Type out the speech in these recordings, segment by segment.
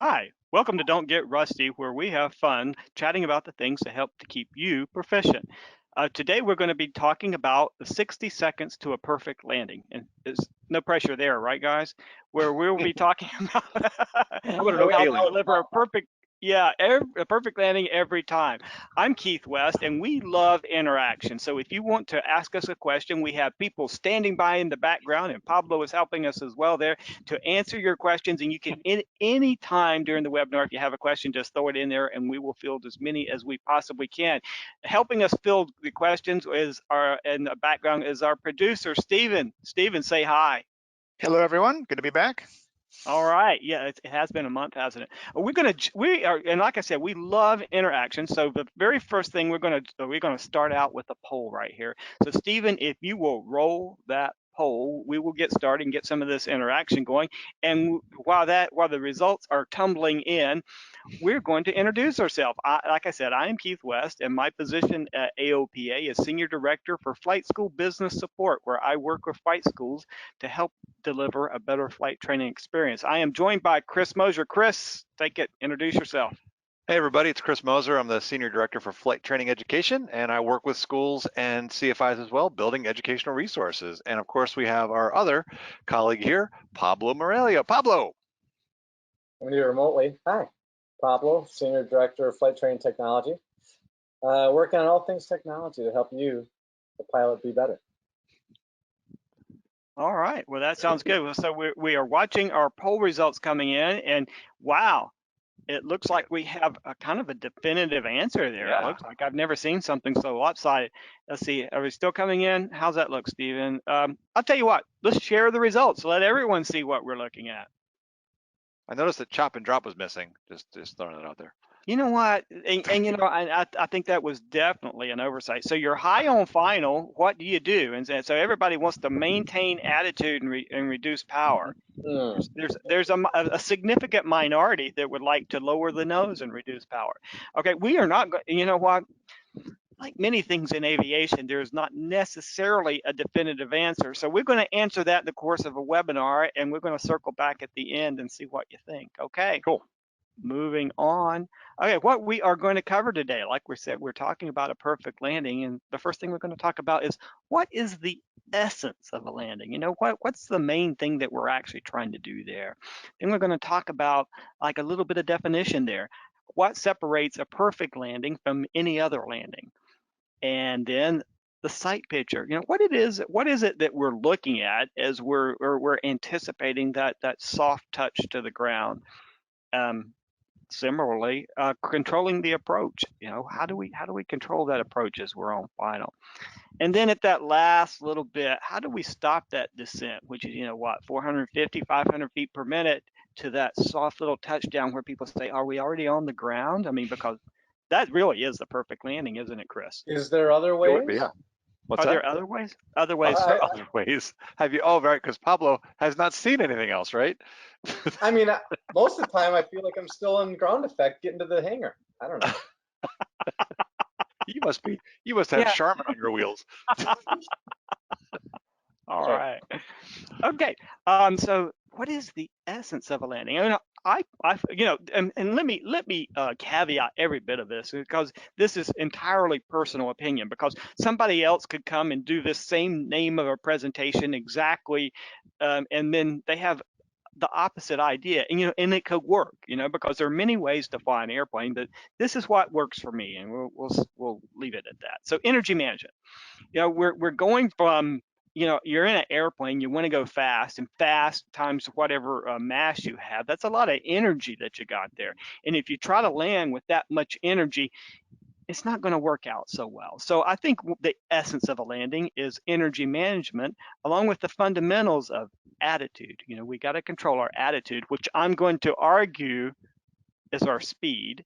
Hi, welcome to Don't Get Rusty, where we have fun chatting about the things that help to keep you proficient. Today, we're going to be talking about the 60 seconds to a perfect landing. And there's no pressure there, right, guys? Where we'll be talking about I want to know how to aliens. deliver a a perfect landing every time. I'm Keith West, and we love interaction. So if you want to ask us a question, we have people standing by in the background, and Pablo is helping us as well there to answer your questions. And you can, any time during the webinar, if you have a question, just throw it in there and we will field as many as we possibly can. Helping us field the questions is in the background is our producer, Steven. Steven, say hi. Hello, everyone. Good to be back. All right. Yeah, it has been a month, hasn't it? We are, and like I said, we love interaction. So the very first thing we're gonna start out with a poll right here. So Stephen, if you will roll that poll, we will get started and get some of this interaction going. And while the results are tumbling in, we're going to introduce ourselves. Like I said, I am Keith West, and my position at AOPA is Senior Director for Flight School Business Support, where I work with flight schools to help deliver a better flight training experience. I am joined by Chris Mosier. Chris, take it, introduce yourself. Hey, everybody. It's Chris Moser. I'm the Senior Director for Flight Training Education, and I work with schools and CFIs as well, building educational resources. And of course, we have our other colleague here, Pablo Morelia. Pablo. I'm here remotely. Hi, Pablo, Senior Director of Flight Training Technology. Working on all things technology to help you, the pilot, be better. All right. Well, that sounds good. So we are watching our poll results coming in, and wow, it looks like we have a kind of a definitive answer there. Yeah. It looks like I've never seen something so lopsided. Let's see. Are we still coming in? How's that look, Stephen? I'll tell you what. Let's share the results. Let everyone see what we're looking at. I noticed that chop and drop was missing. Just throwing it out there. You know what? And you know, I think that was definitely an oversight. So you're high on final. What do you do? And so everybody wants to maintain attitude and reduce power. There's a significant minority that would like to lower the nose and reduce power. Okay, we are not. You know what? Like many things in aviation, there's not necessarily a definitive answer. So we're going to answer that in the course of a webinar, and we're going to circle back at the end and see what you think. Okay. Cool. Moving on. Okay, what we are going to cover today, like we said, we're talking about a perfect landing, and the first thing we're going to talk about is what is the essence of a landing? You know, what's the main thing that we're actually trying to do there? Then we're going to talk about like a little bit of definition there. What separates a perfect landing from any other landing? And then the sight picture. You know, what is it that we're looking at as we're anticipating that soft touch to the ground? Similarly, controlling the approach. You know, how do we control that approach as we're on final? And then at that last little bit, how do we stop that descent, which is, you know, what, 450, 500 feet per minute, to that soft little touchdown where people say, are we already on the ground? I mean, because that really is the perfect landing, isn't it, Chris? Is there other ways? Yeah. What's Are that? there other ways? Other ways? Other ways. Have you? Oh, right. Because Pablo has not seen anything else, right? I mean, most of the time I feel like I'm still on ground effect getting to the hangar. I don't know. You must be. You must have Yeah. Charmin on your wheels. All Sure. right. Okay. So what is the essence of a landing? I mean, you know, and let me caveat every bit of this, because this is entirely personal opinion, because somebody else could come and do this same name of a presentation exactly, and then they have the opposite idea, and you know, and it could work, you know, because there are many ways to fly an airplane, but this is what works for me, and we'll leave it at that. So energy management. You know, we're going from, you know, you're in an airplane, you want to go fast, and fast times whatever mass you have, that's a lot of energy that you got there. And if you try to land with that much energy, it's not going to work out so well. So I think the essence of a landing is energy management, along with the fundamentals of attitude. You know, we got to control our attitude, which I'm going to argue is our speed,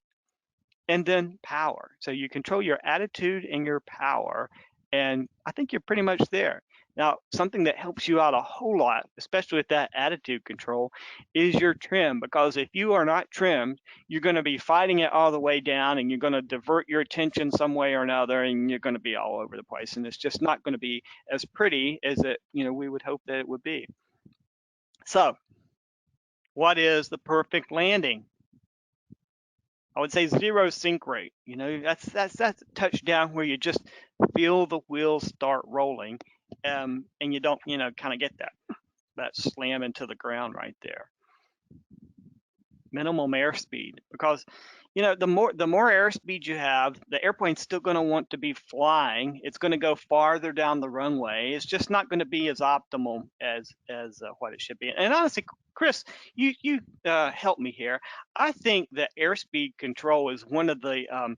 and then power. So you control your attitude and your power, and I think you're pretty much there. Now, something that helps you out a whole lot, especially with that attitude control, is your trim, because if you are not trimmed, you're going to be fighting it all the way down, and you're going to divert your attention some way or another, and you're going to be all over the place, and it's just not going to be as pretty as it, you know, we would hope that it would be. So, what is the perfect landing? I would say 0 sink rate. You know, that's a touchdown where you just feel the wheels start rolling, and you don't, you know, kind of get that slam into the ground right there. Minimum airspeed, because you know the more airspeed you have, the airplane's still going to want to be flying. It's going to go farther down the runway. It's just not going to be as optimal as what it should be. And honestly, Chris, you help me here. I think that airspeed control is one of the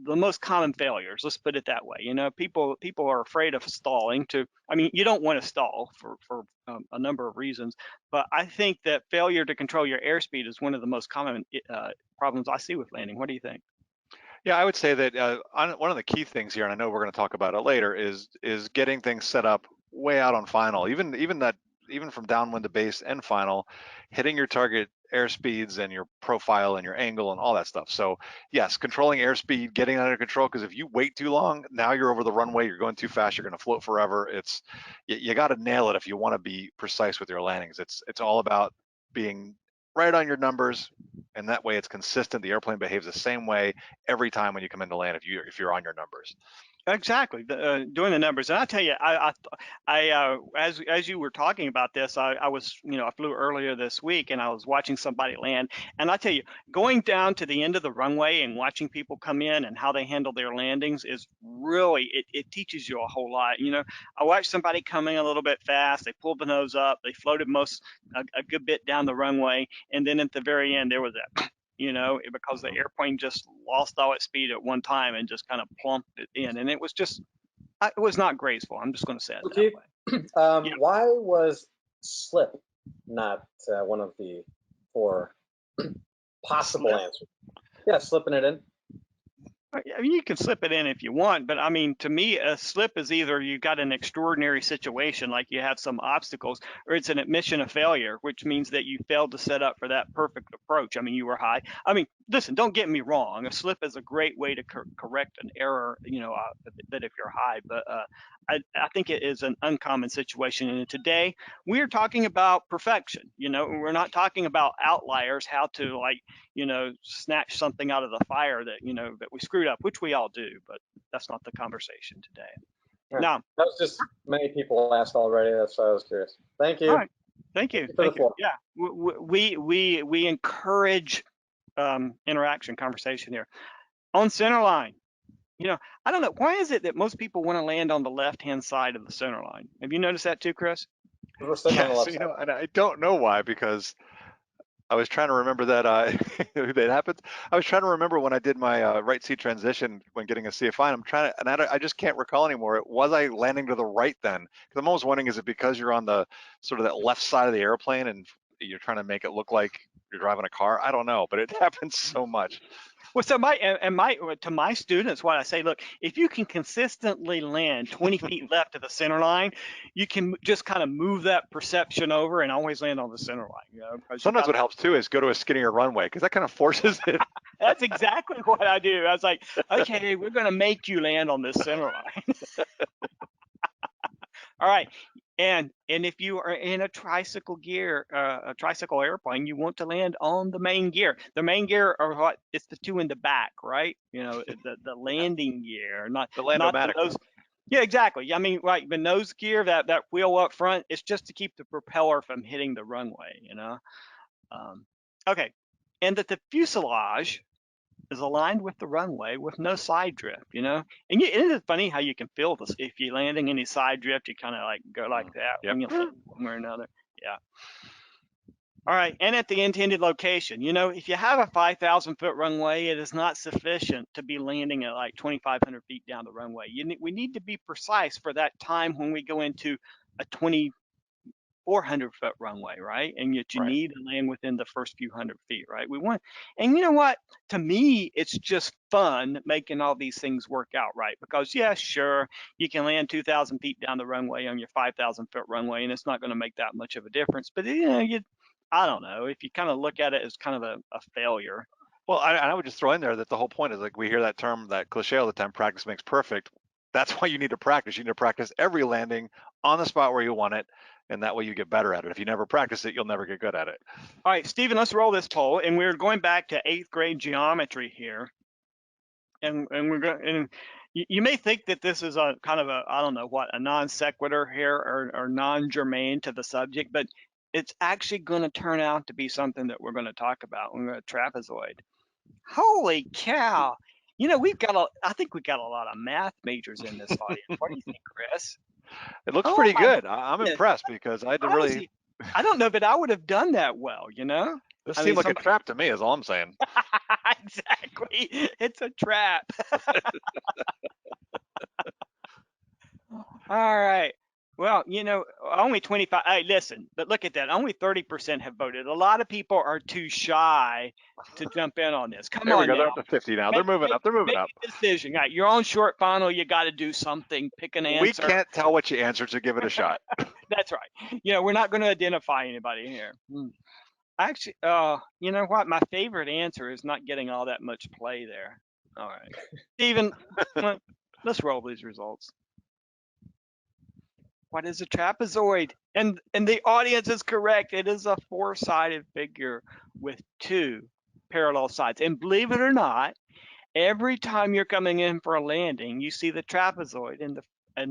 most common failures. Let's put it that way. You know, people are afraid of stalling. I mean, you don't want to stall for a number of reasons, but I think that failure to control your airspeed is one of the most common problems I see with landing. What do you think? Yeah, I would say that one of the key things here, and I know we're going to talk about it later, is getting things set up way out on final. Even from downwind to base and final, hitting your target airspeeds and your profile and your angle and all that stuff. So yes, controlling airspeed, getting under control, because if you wait too long, now you're over the runway, you're going too fast, you're going to float forever. You got to nail it if you want to be precise with your landings. It's all about being right on your numbers, and that way it's consistent. The airplane behaves the same way every time when you come into land if you're on your numbers. Exactly, doing the numbers. And I tell you, as you were talking about this, I was, you know, I flew earlier this week and I was watching somebody land. And I tell you, going down to the end of the runway and watching people come in and how they handle their landings is really, it teaches you a whole lot. You know, I watched somebody coming a little bit fast. They pulled the nose up. They floated a good bit down the runway. And then at the very end, there was that, you know, because the airplane just lost all its speed at one time and just kind of plumped it in. And it was not graceful. I'm just going to say it that Okay. way. Yeah. Why was slip not one of the 4 possible Slip. answers? Yeah, slipping it in. I mean, you can slip it in if you want, but I mean, to me, a slip is either you got an extraordinary situation, like you have some obstacles, or it's an admission of failure, which means that you failed to set up for that perfect approach. I mean, you were high. I mean, listen, don't get me wrong. A slip is a great way to correct an error, you know, that if you're high, but I think it is an uncommon situation. And today we're talking about perfection. You know, we're not talking about outliers, how to, like, you know, snatch something out of the fire that, you know, that we screwed up, which we all do, but that's not the conversation today. Yeah. Now, That was just many people asked already. That's why I was curious. Thank all you. right, thank you, For the thank you. floor. Yeah, we encourage interaction, conversation here on center line. You know, I don't know, why is it that most people want to land on the left-hand side of the center line? Have you noticed that too, Chris? We're sitting on the Yes, left you side. know, and I don't know why, because I was trying to remember that that happened. I was trying to remember when I did my right seat transition when getting a CFI. And I'm trying to, and I just can't recall anymore. Was I landing to the right then? Because I'm almost wondering, is it because you're on the sort of that left side of the airplane and you're trying to make it look like you're driving a car? I don't know, but it happens so much. Well, so to my students, what I say, look, if you can consistently land 20 feet left of the center line, you can just kind of move that perception over and always land on the center line. You know, because you Sometimes got what helps too is go to a skinnier runway, because that kind of forces it. that's exactly what I do. I was like, okay, we're going to make you land on this center line. All right. And if you are in a tricycle gear, a tricycle airplane, you want to land on the main gear. The main gear are what? It's the two in the back, right? You know, the landing gear, The not the Landomatic nose. one. Yeah, exactly. I mean, right, the nose gear, that wheel up front, it's just to keep the propeller from hitting the runway. You know. Okay, and that the fuselage is aligned with the runway with no side drift, you know. And isn't it funny how you can feel this if you're landing any side drift, you kind of like go like that Yep. when you land one way or another. Yeah. All right, and at the intended location, you know, if you have a 5,000-foot runway, it is not sufficient to be landing at like 2,500 feet down the runway. We need to be precise for that time when we go into a 2,400-foot runway, right? And yet you Right. need to land within the first few hundred feet, right? And you know what? To me, it's just fun making all these things work out right. Because yeah, sure, you can land 2,000 feet down the runway on your 5,000-foot runway, and it's not going to make that much of a difference. But you know, I don't know, if you kind of look at it as kind of a failure. Well, I would just throw in there that the whole point is, like, we hear that term, that cliche all the time, practice makes perfect. That's why you need to practice. You need to practice every landing on the spot where you want it. and that way you get better at it. If you never practice it, you'll never get good at it. All right, Stephen, let's roll this poll, and we're going back to 8th grade geometry here, and we're going. And you may think that this is a kind of a, I don't know what, a non sequitur here, or non-germane to the subject, but it's actually going to turn out to be something that we're going to talk about when we're at trapezoid. Holy cow! You know, I think we've got a lot of math majors in this audience. What do you think, Chris? It looks Oh pretty my good. I'm goodness. impressed because I did really. Honestly, I don't know that I would have done that well, you know? This I seemed mean, like a trap to me, is all I'm saying. exactly. It's a trap. All right. Well, you know, only 25. Hey, listen, but look at that. Only 30% have voted. A lot of people are too shy to jump in on this. Come There we on go. They're now. up to 50 now. They're Make, moving make, up. They're moving make up. a decision. All right, you're on short final. You got to do something. Pick an We answer. can't tell what you answered, so give it a shot. That's right. You know, we're not going to identify anybody here. Actually, you know what? My favorite answer is not getting all that much play there. All right, Stephen, let's roll these results. What is a trapezoid? And the audience is correct. It is a four-sided figure with two parallel sides. And believe it or not, every time you're coming in for a landing, you see the trapezoid in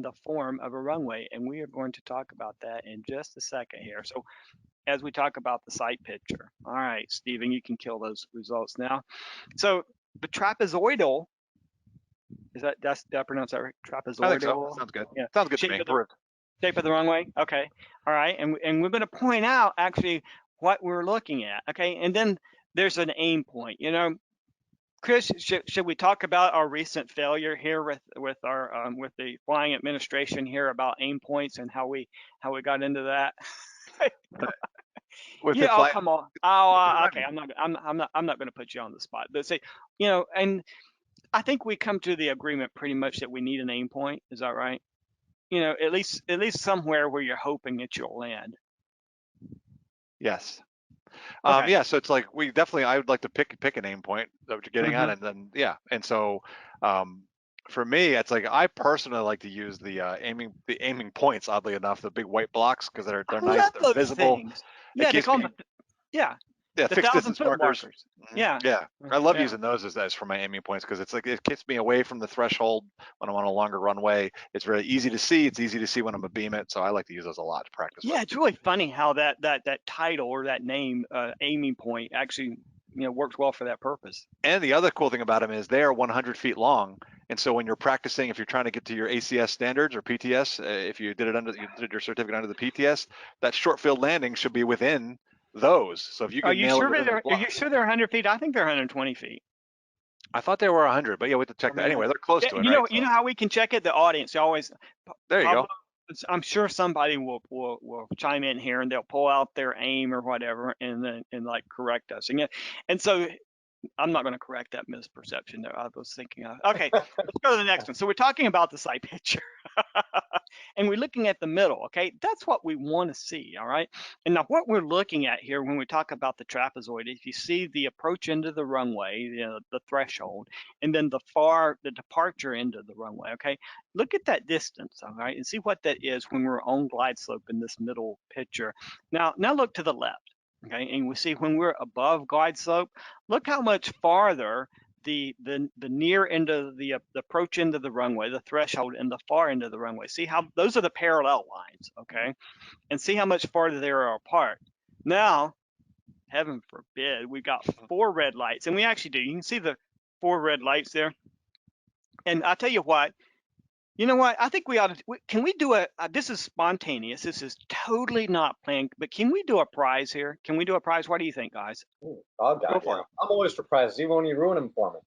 the form of a runway. And we are going to talk about that in just a second here. So as we talk about the sight picture. All right, Stephen, you can kill those results now. So the trapezoidal, did I pronounce that right? Trapezoidal. I think so. Sounds good. Yeah. Sounds good to me. Shape of the runway. Okay. All right. And we're going to point out actually what we're looking at. Okay. And then there's an aim point. You know, Chris, should we talk about our recent failure here with our with the flying administration here about aim points and how we got into that? Yeah. Oh, come on. Oh, okay. I'm not going to put you on the spot. But say, you know, and I think we come to the agreement pretty much that we need an aim point. Is that right? You know, at least somewhere where you're hoping that you'll land. Yes. Okay. Yeah, so it's like I would like to pick an aim point that you're getting at, and then and so for me, it's like I personally like to use the aiming points. Oddly enough, the big white blocks because they're I nice, love they're those visible. things. It Yeah, they keeps call me them the fixed 1,000 distance foot markers. markers. Yeah. Yeah, I love Yeah. using those as for my aiming points because it's like it keeps me away from the threshold when I'm on a longer runway. It's very easy to see. It's easy to see when I'm a beam it, so I like to use those a lot to practice Yeah, with. it's really funny how that title or that name, aiming point, actually works well for that purpose. And the other cool thing about them is they are 100 feet long. And so when you're practicing, if you're trying to get to your ACS standards or PTS, if you did your certificate under the PTS, that short field landing should be within those. So if you can nail it within the block. Are you sure they're 100 feet? I think they're 120 feet. I thought they were 100, but yeah, we have to check that. Anyway, they're close to it, right? You know how we can check it? The audience, there you go. I'm sure somebody will chime in here and they'll pull out their aim or whatever and like correct us. And so I'm not going to correct that misperception there. I was thinking of. Okay, let's go to the next one. So we're talking about the sight picture. And we're looking at the middle, okay? That's what we want to see, all right? And now what we're looking at here when we talk about the trapezoid, if you see the approach into the runway, the threshold, and then the departure into the runway, okay? Look at that distance, all right? And see what that is when we're on glide slope in this middle picture. Now look to the left. Okay, and we see when we're above glide slope, look how much farther the near end of the approach into the runway, the threshold, and the far end of the runway. See how those are the parallel lines, okay? And see how much farther they are apart. Now, heaven forbid, we've got 4 red lights, and we actually do. You can see the 4 red lights there. And I'll tell you what, you know what? I think we ought to. Can we do this is spontaneous. This is totally not planned. But can we do a prize here? Can we do a prize? What do you think, guys? Go for it. I'm always for prizes, even when you ruin them for me.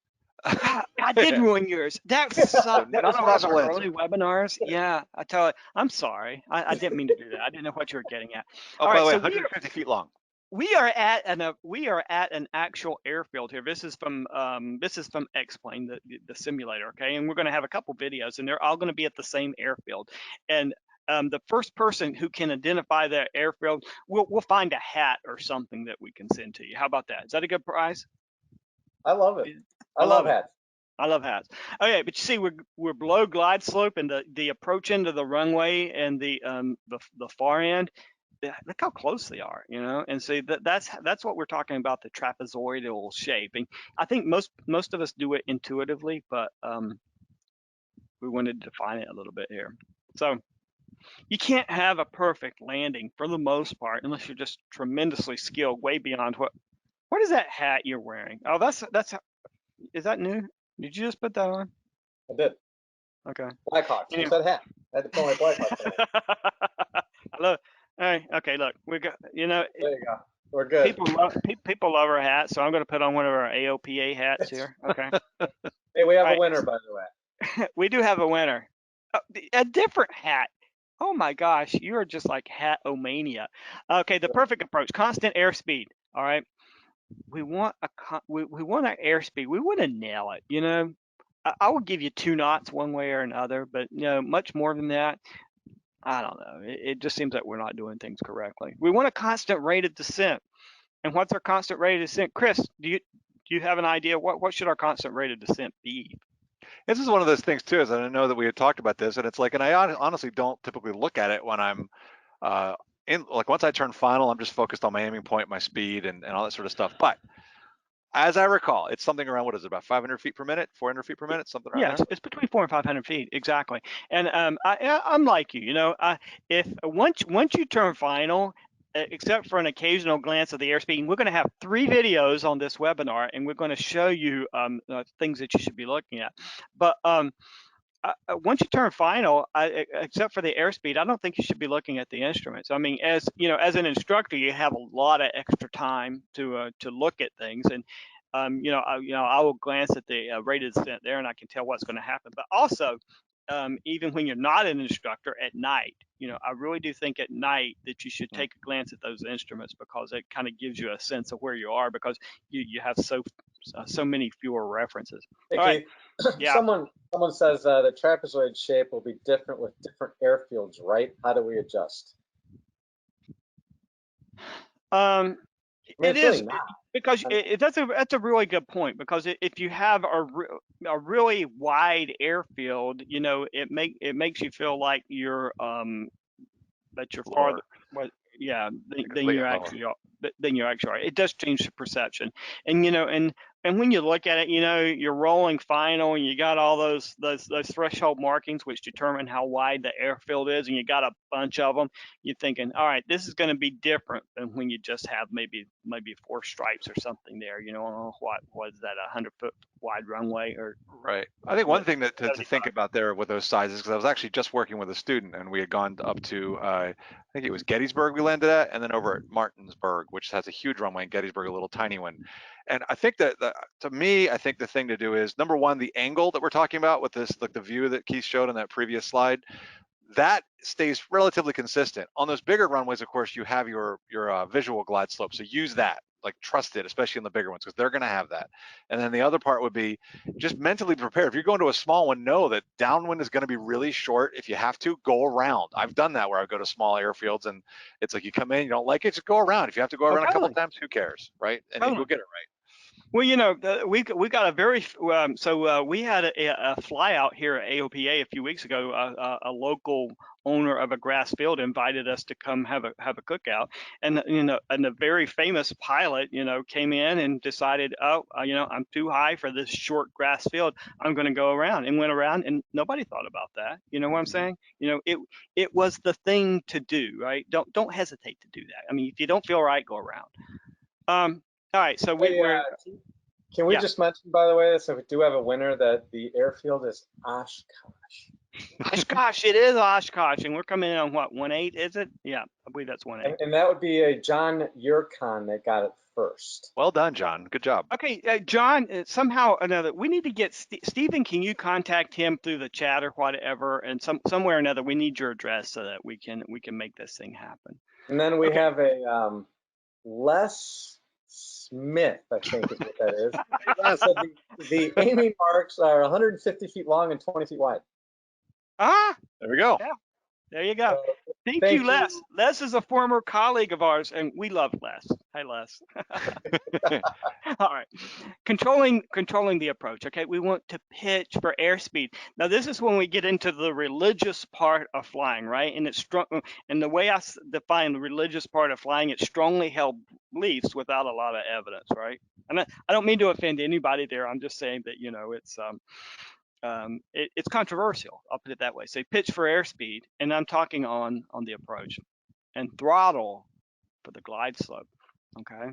I did ruin yours. That sucked. That was one of our early webinars. Yeah, I tell you, I'm sorry. I didn't mean to do that. I didn't know what you were getting at. Oh, by the way, 150 feet long. We are at an actual airfield here. This is from X-Plane, the simulator, okay? And we're going to have a couple videos, and they're all going to be at the same airfield. And the first person who can identify that airfield, we'll find a hat or something that we can send to you. How about that? Is that a good prize? I love it. I love hats. I love hats. Okay, but you see, we're below glide slope, and the approach into the runway and the far end. Look how close they are, you know. And see that's what we're talking about, the trapezoidal shape. And I think most of us do it intuitively, but we wanted to define it a little bit here. So you can't have a perfect landing for the most part unless you're just tremendously skilled, way beyond what is that hat you're wearing? Oh, that's is that new? Did you just put that on? I did. Okay. Blackhawks. You Anyway. said hat. I had to put my Blackhawks on. I love. Hey, okay, look, we got, you know, There you go. We're good. people love our hats, so I'm going to put on one of our AOPA hats here. Okay. Hey, we have All a right. winner, by the way. We do have a winner. A different hat. Oh my gosh, you are just like hat-omania. Okay, the perfect approach, constant airspeed. All right. We want we want our airspeed. We want to nail it, you know. I will give you 2 knots one way or another, but you know, much more than that, I don't know. It just seems like we're not doing things correctly. We want a constant rate of descent. And what's our constant rate of descent? Chris, do you have an idea? What should our constant rate of descent be? This is one of those things too, is that I know that we had talked about this, and it's like, and I honestly don't typically look at it when I'm like once I turn final, I'm just focused on my aiming point, my speed, and all that sort of stuff. But as I recall, it's something around, what is it, about 500 feet per minute, 400 feet per minute, something around Yeah, there. it's between 400 and 500 feet, exactly. And I'm like you, you know, if once you turn final, except for an occasional glance at the airspeed, we're going to have 3 videos on this webinar, and we're going to show you things that you should be looking at. But once you turn final, except for the airspeed, I don't think you should be looking at the instruments. I mean, as you know, as an instructor, you have a lot of extra time to look at things, and I will glance at the rate of descent there, and I can tell what's going to happen. But also, even when you're not an instructor at night, you know, I really do think at night that you should take a glance at those instruments, because it kind of gives you a sense of where you are, because you have so many fewer references. Hey, All right, Keith, yeah. someone says the trapezoid shape will be different with different airfields, right? How do we adjust? I mean, It it's is, really not. because that's a really good point, because if you have a really wide airfield, you know, it makes you feel like you're that you're farther, Lower, well, yeah, than yeah, you lower. actually are. Than you actually are. It does change the perception, and you know, and when you look at it, you know, you're rolling final, and you got all those threshold markings which determine how wide the airfield is, and you got a bunch of them. You're thinking, all right, this is going to be different than when you just have maybe 4 stripes or something there. You know, what was that, 100-foot wide runway, or Right. I think was one it thing that to 75? think about there with those sizes, because I was actually just working with a student, and we had gone up to I think it was Gettysburg we landed at, and then over at Martinsburg, which has a huge runway, and Gettysburg a little tiny one. And I think that to me, I think the thing to do is, number one, the angle that we're talking about with this, like the view that Keith showed on that previous slide, that stays relatively consistent. On those bigger runways, of course, you have your visual glide slope, so use that, like trust it, especially in the bigger ones, because they're going to have that. And then the other part would be just mentally prepare. If you're going to a small one, know that downwind is going to be really short. If you have to, go around. I've done that where I go to small airfields, and it's like you come in, you don't like it, just go around. If you have to go Oh, around a couple totally, of times, who cares, right? And totally. you'll get it right. Well, you know, we got a very we had a fly out here at AOPA a few weeks ago. A local owner of a grass field invited us to come have a cookout, and you know, and a very famous pilot, you know, came in and decided, oh, you know, I'm too high for this short grass field. I'm going to go around, and went around, and nobody thought about that. You know what I'm saying? You know, it was the thing to do, right? Don't hesitate to do that. I mean, if you don't feel right, go around. All right, so Hey, we're can we yeah. just mention, by the way, so we do have a winner, that the airfield is Oshkosh. Oshkosh, it is Oshkosh, and we're coming in on what, 1-8, is it? Yeah, I believe that's 1-8. And that would be a John Yurkon that got it first. Well done, John. Good job. Okay, John, somehow or another, we need to get Stephen. Can you contact him through the chat or whatever? And somewhere or another, we need your address so that we can make this thing happen. And then we Okay. have a Les Smith, I think is what that is. So the aiming marks are 150 feet long and 20 feet wide. Ah, There we go. yeah. There you go. Thank you, Thank Les. you. Les is a former colleague of ours, and we love Les. Hi, Les. All right. Controlling the approach. Okay, we want to pitch for airspeed. Now, this is when we get into the religious part of flying, right? And it's strong. And the way I define the religious part of flying, it's strongly held beliefs without a lot of evidence, right? And I don't mean to offend anybody there. I'm just saying that it's controversial. I'll put it that way. Say pitch for airspeed, and I'm talking on the approach, and throttle for the glide slope. Okay,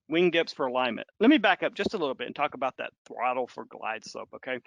wing dips for alignment. Let me back up just a little bit and talk about that throttle for glide slope. Okay,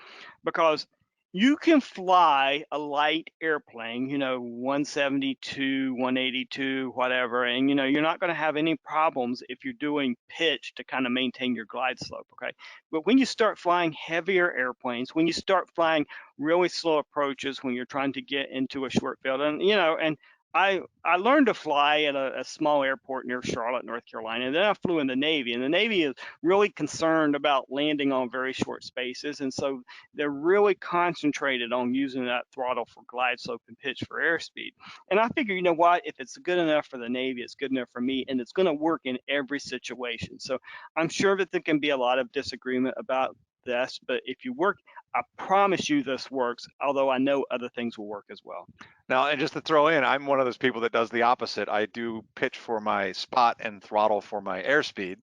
because you can fly a light airplane, 172, 182, whatever, and you're not going to have any problems if you're doing pitch to kind of maintain your glide slope. Okay, but when you start flying heavier airplanes, when you start flying really slow approaches, when you're trying to get into a short field, and I learned to fly at a small airport near Charlotte, North Carolina, and then I flew in the Navy, and the Navy is really concerned about landing on very short spaces, and so they're really concentrated on using that throttle for glide slope and pitch for airspeed. And I figure, you know what, if it's good enough for the Navy, it's good enough for me, and it's going to work in every situation. So I'm sure that there can be a lot of disagreement about this, but if you work, I promise you this works, although I know other things will work as well. Now, and just to throw in, I'm one of those people that does the opposite. I do pitch for my spot and throttle for my airspeed.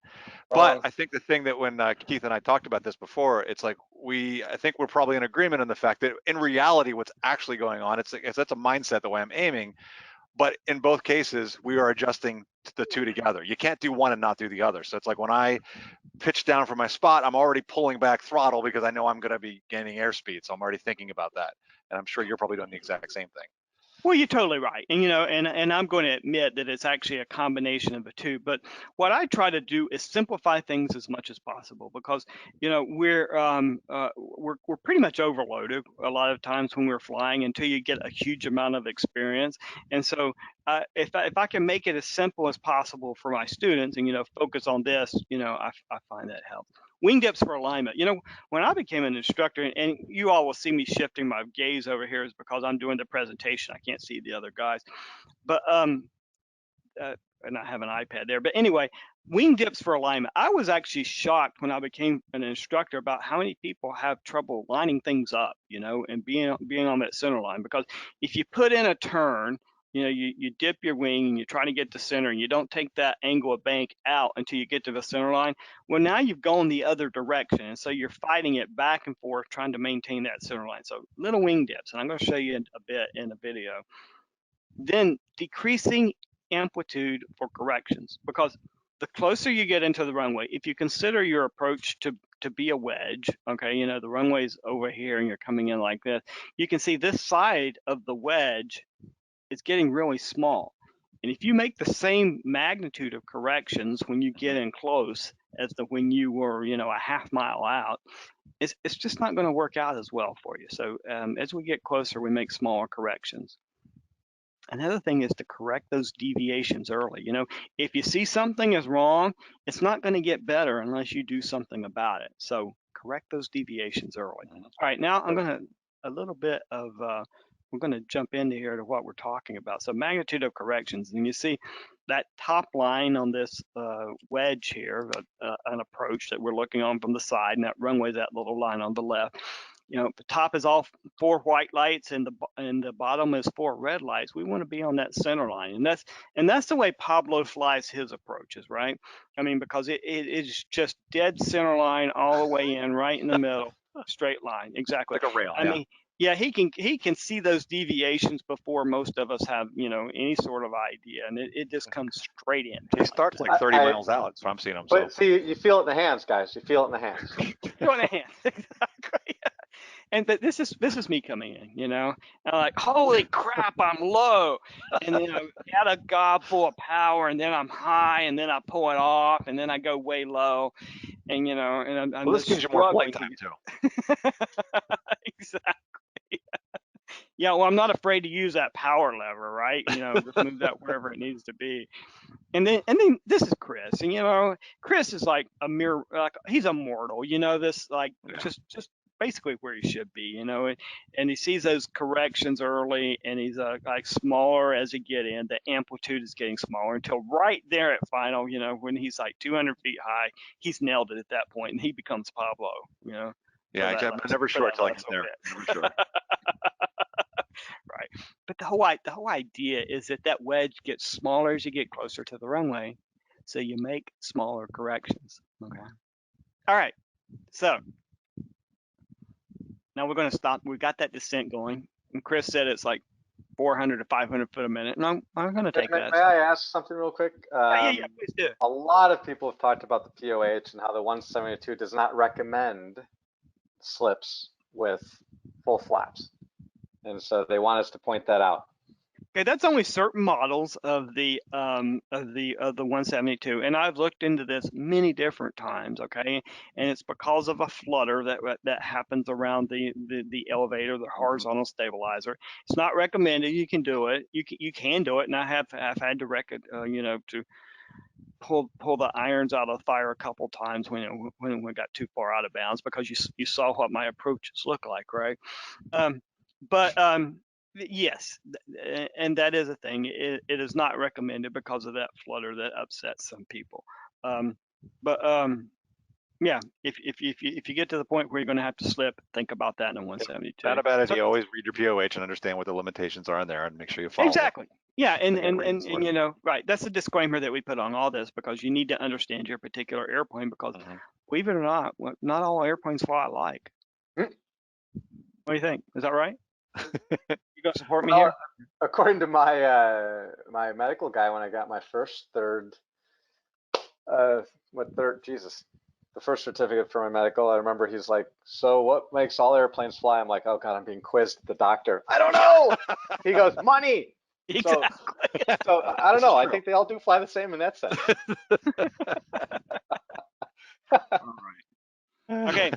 But I think the thing that when Keith and I talked about this before, it's like I think we're probably in agreement on the fact that in reality, what's actually going on, it's that's a mindset the way I'm aiming. But in both cases, we are adjusting the two together. You can't do one and not do the other. So it's like when I pitch down for my spot, I'm already pulling back throttle because I know I'm going to be gaining airspeed. So I'm already thinking about that. And I'm sure you're probably doing the exact same thing. Well, you're totally right. And I'm going to admit that it's actually a combination of the two. But what I try to do is simplify things as much as possible because, we're pretty much overloaded a lot of times when we're flying until you get a huge amount of experience. And so if I can make it as simple as possible for my students and, focus on this, I find that helps. Wing dips for alignment. When I became an instructor, and you all will see me shifting my gaze over here is because I'm doing the presentation. I can't see the other guys, but and I have an iPad there. But anyway, wing dips for alignment. I was actually shocked when I became an instructor about how many people have trouble lining things up, and being on that center line. Because if you put in a turn, you dip your wing and you try to get to center and you don't take that angle of bank out until you get to the center line. Well, now you've gone the other direction. And so you're fighting it back and forth trying to maintain that center line. So little wing dips, and I'm going to show you a bit in the video. Then decreasing amplitude for corrections, because the closer you get into the runway, if you consider your approach to be a wedge, okay, the runway's over here and you're coming in like this, you can see this side of the wedge is getting really small. And if you make the same magnitude of corrections when you get in close as when you were, a half mile out, it's just not going to work out as well for you. So as we get closer, we make smaller corrections. Another thing is to correct those deviations early. If you see something is wrong, it's not going to get better unless you do something about it. So correct those deviations early. All right, now I'm going to we're going to jump into here to what we're talking about. So magnitude of corrections, and you see that top line on this wedge here, an approach that we're looking on from the side, and that runway, that little line on the left. The top is all 4 white lights and the bottom is 4 red lights. We want to be on that center line, and that's the way Pablo flies his approaches, right? I mean, because it is just dead center line all the way in, right in the middle, straight line, exactly. Like a rail. I mean, yeah, he can see those deviations before most of us have, any sort of idea, and it just comes straight in. He starts like 30 miles out. That's what I'm seeing him. But see, you feel it in the hands, guys. You feel it in the hands. Feel it in the hands, exactly. But this is me coming in, and I'm like, holy crap, I'm low, and then I got a gob full of power, and then I'm high, and then I pull it off, and then I go way low, and and I'm well, this gives you more flight time too. Exactly. Yeah, well, I'm not afraid to use that power lever, right? Just move that wherever it needs to be. And then this is Chris, and Chris is like a mere, like he's immortal, this like just basically where he should be, you know, and he sees those corrections early, and he's like smaller as he get in. The amplitude is getting smaller until right there at final, you know, when he's like 200 feet high, he's nailed it at that point, and he becomes Pablo, you know. Yeah, I'm never sure till I get there. Never sure. Right. But the whole idea is that that wedge gets smaller as you get closer to the runway, so you make smaller corrections. Okay. All right. So now we're going to stop. We got that descent going, and Chris said it's like 400 to 500 foot a minute, and I'm going to take that. May I ask something real quick? Yeah, please do. A lot of people have talked about the POH and how the 172 does not recommend slips with full flaps, and so they want us to point that out. Okay, that's only certain models of the 172, and I've looked into this many different times. Okay, and it's because of a flutter that happens around the elevator, the horizontal stabilizer. It's not recommended. You can do it. You can do it, and I have had to you know, to pull the irons out of the fire a couple times when we got too far out of bounds, because you saw what my approaches look like, right? But yes, and that is a thing. It is not recommended because of that flutter that upsets some people. Yeah, if you get to the point where you're going to have to slip, think about that in a 172. Not a bad idea. Always read your POH and understand what the limitations are in there, and make sure you follow Exactly. Yeah, and them. you know, right. That's a disclaimer that we put on all this, because you need to understand your particular airplane, because believe it or not, not all airplanes fly alike. What do you think? Is that right? You gonna support me here? According to my my medical guy, when I got my first the first certificate for my medical, I remember he's like, "So what makes all airplanes fly?" I'm like, "Oh God, I'm being quizzed at the doctor. I don't know." He goes, "Money." Exactly. So I don't know. I think they all do fly the same in that sense. All right. Okay.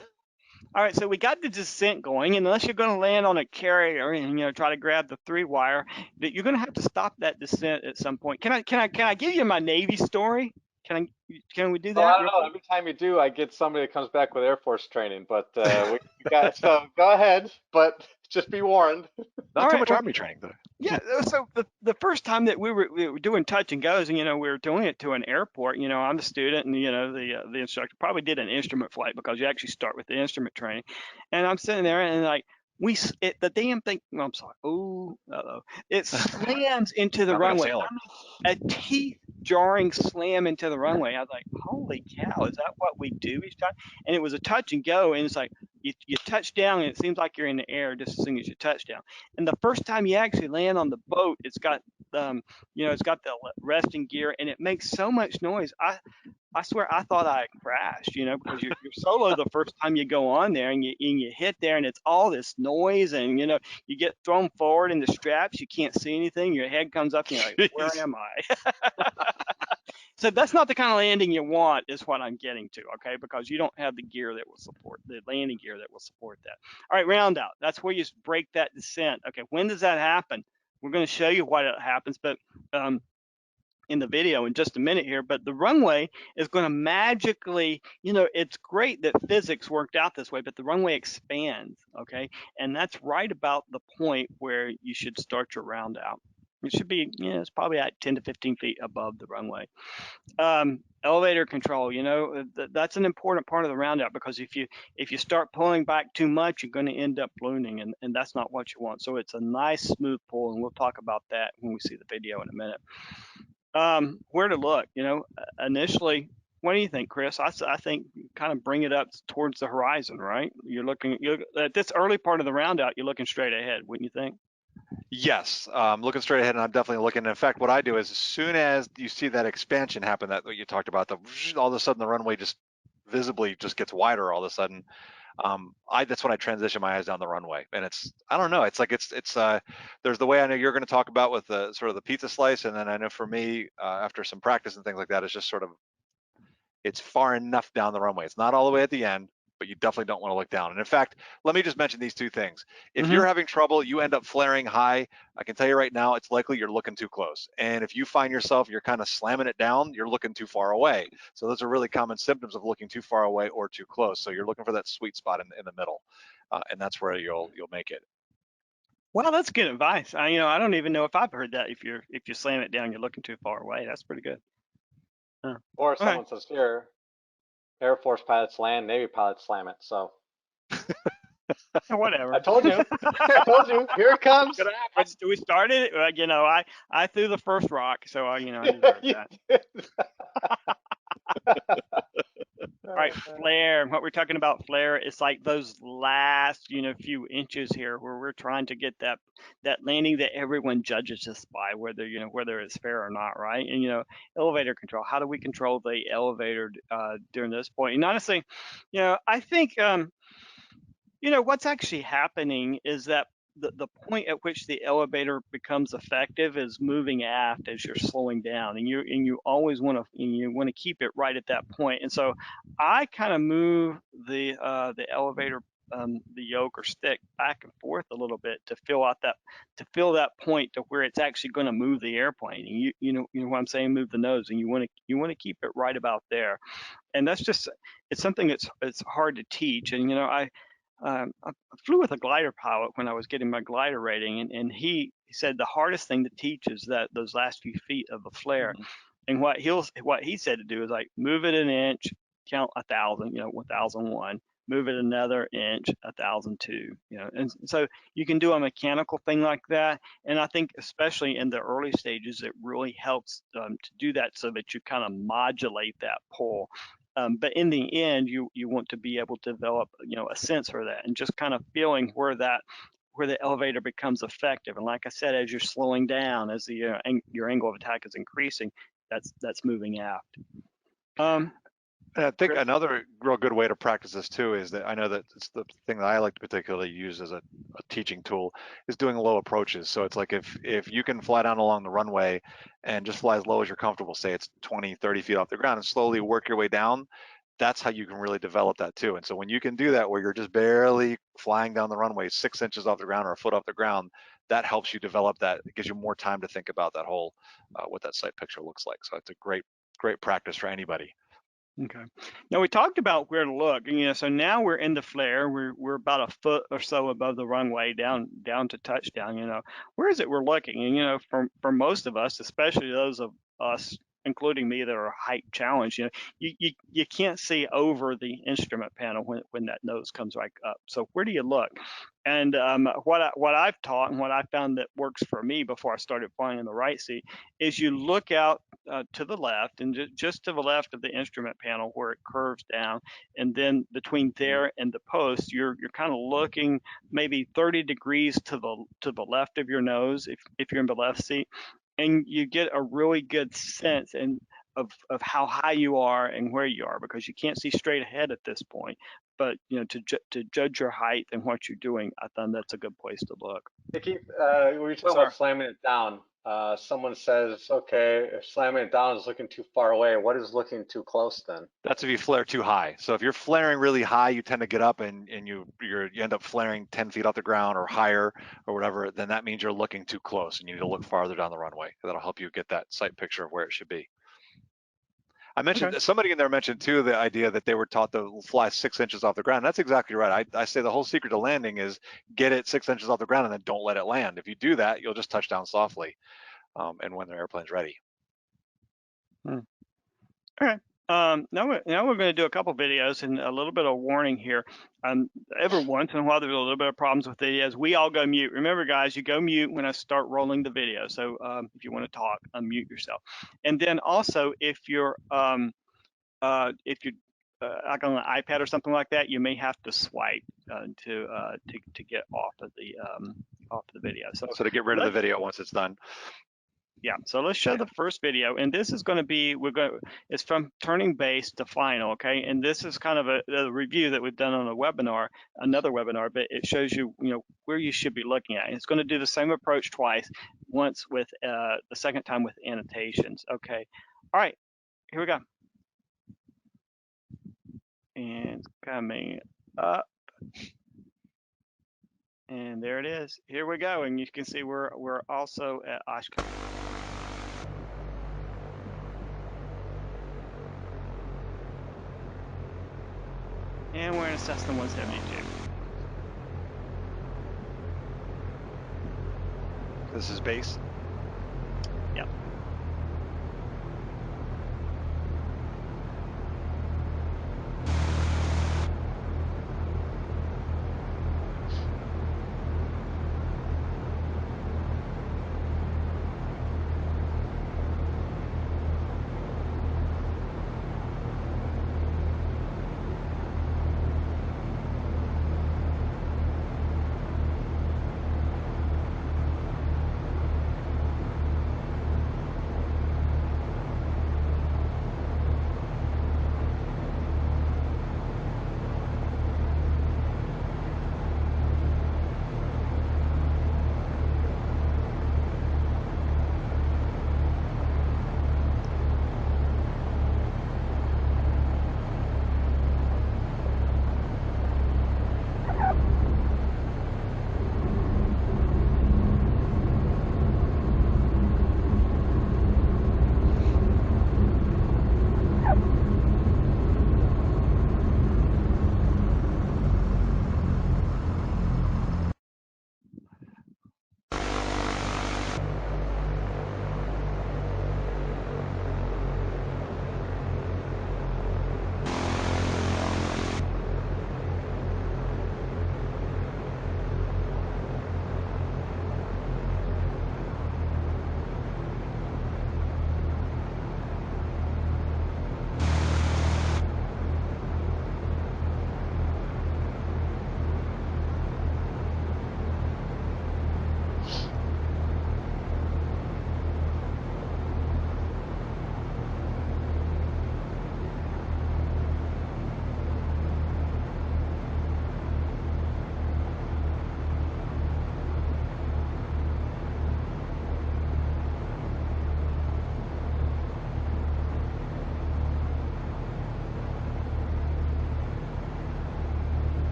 All right, so we got the descent going, and unless you're going to land on a carrier and, you know, try to grab the 3-wire, that you're going to have to stop that descent at some point. Can I give you my Navy story? Can we do that? I don't know. Every time you do, I get somebody that comes back with Air Force training, but we got, so go ahead, but just be warned. Not too much Army training, though. Yeah, so the first time that we were doing touch and goes, and, you know, we were doing it to an airport, you know, I'm the student, and, you know, the instructor probably did an instrument flight, because you actually start with the instrument training, and I'm sitting there, and like the damn thing, I'm sorry, it slams into the runway. A teeth jarring slam into the runway. I was like, holy cow, is that what we do each time? And it was a touch and go, and it's like you touch down, and it seems like you're in the air just as soon as you touch down. And the first time you actually land on the boat, it's got you know, it's got the resting gear, and it makes so much noise. I swear I thought I crashed, you know, because you're solo the first time you go on there, and you hit there, and it's all this noise, and, you know, you get thrown forward in the straps, you can't see anything, your head comes up, and you're like, where am I? So that's not the kind of landing you want, is what I'm getting to, okay? Because you don't have the gear that will support, the landing gear that will support that. All right, round out. That's where you break that descent. Okay, when does that happen? We're going to show you why it happens, but in the video in just a minute here. But the runway is going to magically, you know, it's great that physics worked out this way, but the runway expands, okay? And that's right about the point where you should start your round out. It should be, you know, it's probably at 10 to 15 feet above the runway. Elevator control, you know, that's an important part of the round out, because if you start pulling back too much, you're going to end up ballooning, and that's not what you want. So it's a nice smooth pull, and we'll talk about that when we see the video in a minute. Where to look, you know, initially, what do you think, Chris? I think kind of bring it up towards the horizon, right? You're at this early part of the round out, you're looking straight ahead, wouldn't you think? Yes, looking straight ahead, and I'm definitely looking. In fact, what I do is, as soon as you see that expansion happen, that what you talked about, all of a sudden the runway just visibly just gets wider all of a sudden. That's when I transition my eyes down the runway, and I don't know, it's like there's the way I know you're going to talk about with the sort of the pizza slice, and then I know for me, after some practice and things like that, it's just sort of, it's far enough down the runway. It's not all the way at the end, but you definitely don't want to look down. And in fact, let me just mention these two things. If Mm-hmm. you're having trouble, you end up flaring high, I can tell you right now, it's likely you're looking too close. And if you find yourself, you're kind of slamming it down, you're looking too far away. So those are really common symptoms of looking too far away or too close. So you're looking for that sweet spot in the middle, and that's where you'll make it. Well, that's good advice. I don't even know if I've heard that. If you slam it down, you're looking too far away. That's pretty good. Huh. Or if Okay. someone says, here, Air Force pilots land, Navy pilots slam it. So Whatever. I told you. I told you. Here it comes. Gonna happen. We started it. I threw the first rock, so I deserve You that. did. All right, flare. What we're talking about, flare, it's like those last, few inches here where we're trying to get that landing that everyone judges us by, whether it's fair or not, right? And elevator control. How do we control the elevator during this point? And honestly, I think what's actually happening is that the point at which the elevator becomes effective is moving aft as you're slowing down, and you always want to keep it right at that point. And so I kind of move the elevator, the yoke or stick back and forth a little bit to fill that point to where it's actually going to move the airplane. And you know what I'm saying, move the nose, and you want to keep it right about there. And it's something it's hard to teach. And I flew with a glider pilot when I was getting my glider rating, and he said the hardest thing to teach is that those last few feet of the flare. Mhm. And what he said to do is like move it an inch, count 1,000, 1,001, move it another inch, 1,002, and so you can do a mechanical thing like that. And I think especially in the early stages, it really helps to do that so that you kind of modulate that pull. But in the end, you want to be able to develop, a sense for that and just kind of feeling where the elevator becomes effective. And like I said, as you're slowing down, as your angle of attack is increasing, that's moving aft. And I think Chris? another real good way to practice this too is that I know that it's the thing that I like to particularly use as a teaching tool is doing low approaches. So it's like if you can fly down along the runway and just fly as low as you're comfortable, say it's 20, 30 feet off the ground, and slowly work your way down, that's how you can really develop that too. And so when you can do that where you're just barely flying down the runway 6 inches off the ground or a foot off the ground, that helps you develop that. It gives you more time to think about that whole what that sight picture looks like. So it's a great practice for anybody. Okay. Now we talked about where to look, and so now we're in the flare. We're about a foot or so above the runway, down to touchdown. Where is it we're looking? And for most of us, especially those of us, including me, that are height challenged, you can't see over the instrument panel when that nose comes right up. So where do you look? And what I've taught and what I found that works for me before I started flying in the right seat is you look out to the left, and just to the left of the instrument panel where it curves down, and then between there and the post, you're kind of looking maybe 30 degrees to the left of your nose if you're in the left seat, and you get a really good sense of how high you are and where you are, because you can't see straight ahead at this point. But to judge your height and what you're doing, I thought that's a good place to look. Nikki, we were talking about slamming it down. Someone says, okay, if slamming it down is looking too far away, what is looking too close then? That's if you flare too high. So if you're flaring really high, you tend to get up and you end up flaring 10 feet off the ground or higher or whatever, then that means you're looking too close and you need to look farther down the runway. That'll help you get that sight picture of where it should be. I mentioned somebody in there mentioned too the idea that they were taught to fly 6 inches off the ground. That's exactly right. I say the whole secret to landing is get it 6 inches off the ground and then don't let it land. If you do that, you'll just touch down softly, and when the airplane's ready. All right. Now we're going to do a couple videos and a little bit of warning here. Every once in a while, there's a little bit of problems with videos. We all go mute. Remember, guys, you go mute when I start rolling the video. So if you want to talk, unmute yourself. And then also, if you're like on an iPad or something like that, you may have to swipe to get off of the video. So to get rid of the video once it's done. Yeah, so let's show the first video, and this is going to be it's from turning base to final, okay? And this is kind of a review that we've done on another webinar, but it shows you where you should be looking at. And it's going to do the same approach twice, once with the second time with annotations. Okay, all right, here we go. and coming up. And there it is. Here we go. And you can see we're also at Oshkosh. And we're in a Cessna 172. This is base. Yep.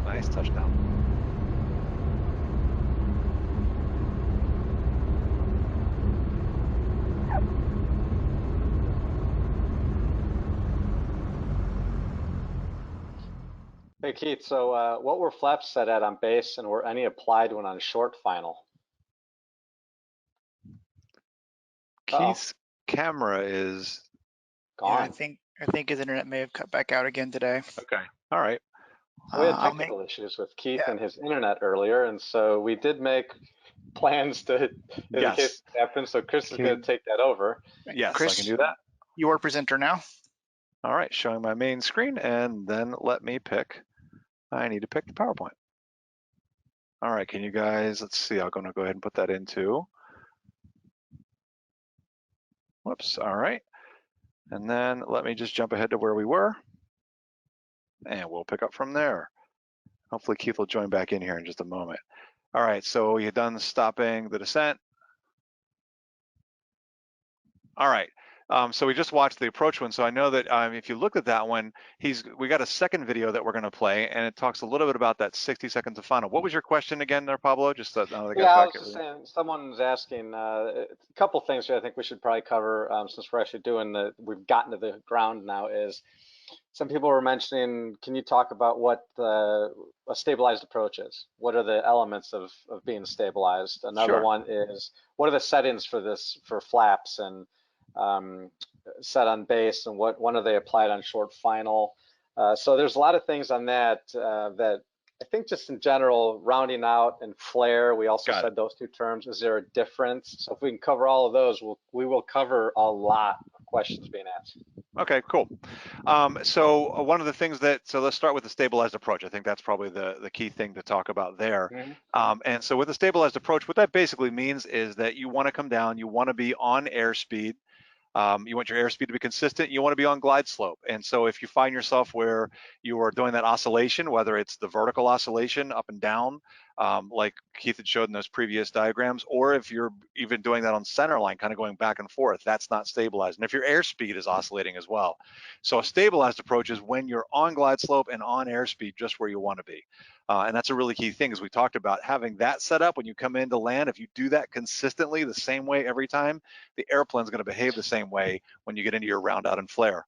Nice touchdown. Hey Keith, so what were flaps set at on base, and were any applied when on short final? Keith's camera is Yeah, Gone. I think his internet may have cut back out again today. okay. All right. We had I'll make technical issues with Keith yeah. and his internet earlier, and so we did make plans to, in case Yes. it happens. So Chris is Can- going to take that over. Yes, Chris, I can do that. Your presenter now. All right, showing my main screen, and then let me pick. I need to pick the PowerPoint. All right, can you guys, let's see, I'm gonna go ahead and put that into. Whoops, all right. And then let me just jump ahead to where we were, and we'll pick up from there. Hopefully Keith will join back in here in just a moment. All right, so you're done stopping the descent. All right, so we just watched the approach one. So I know that if you look at that one, we got a second video that we're going to play, and it talks a little bit about that 60 seconds to final. What was your question again there, Pablo? Just so now that I got Yeah, I back was at just saying, someone's asking a couple things here I think we should probably cover since we're actually we've gotten to the ground now, is some people were mentioning, can you talk about what a stabilized approach is? What are the elements of being stabilized? Another Sure. one is, what are the settings for for flaps and set on base, and when are they applied on short final? So there's a lot of things on that that I think just in general, rounding out and flare, we also Got said those two terms. Is there a difference? So if we can cover all of those, we will cover a lot of questions being asked. Okay, cool. So one of the things so let's start with the stabilized approach. I think that's probably the key thing to talk about there. And so with the stabilized approach, what that basically means is that you want to come down, you want to be on airspeed, You want your airspeed to be consistent. You want to be on glide slope. And so if you find yourself where you are doing that oscillation, whether it's the vertical oscillation up and down, like Keith had showed in those previous diagrams, or if you're even doing that on center line, kind of going back and forth, that's not stabilized. And if your airspeed is oscillating as well. So a stabilized approach is when you're on glide slope and on airspeed just where you want to be. And that's a really key thing, as we talked about, having that set up when you come into land. If you do that consistently the same way every time, the airplane's going to behave the same way when you get into your round out and flare.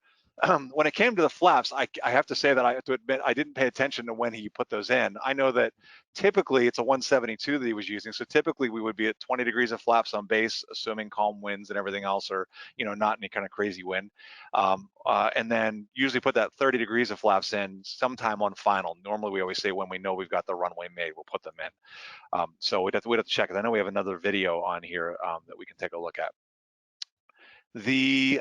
When it came to the flaps, I have to say that I have to admit I didn't pay attention to when he put those in. I know that typically it's a 172 that he was using, so typically we would be at 20 degrees of flaps on base, assuming calm winds and everything else, or not any kind of crazy wind, and then usually put that 30 degrees of flaps in sometime on final. Normally we always say when we know we've got the runway made, we'll put them in. So we'd have to check it. I know we have another video on here that we can take a look at. The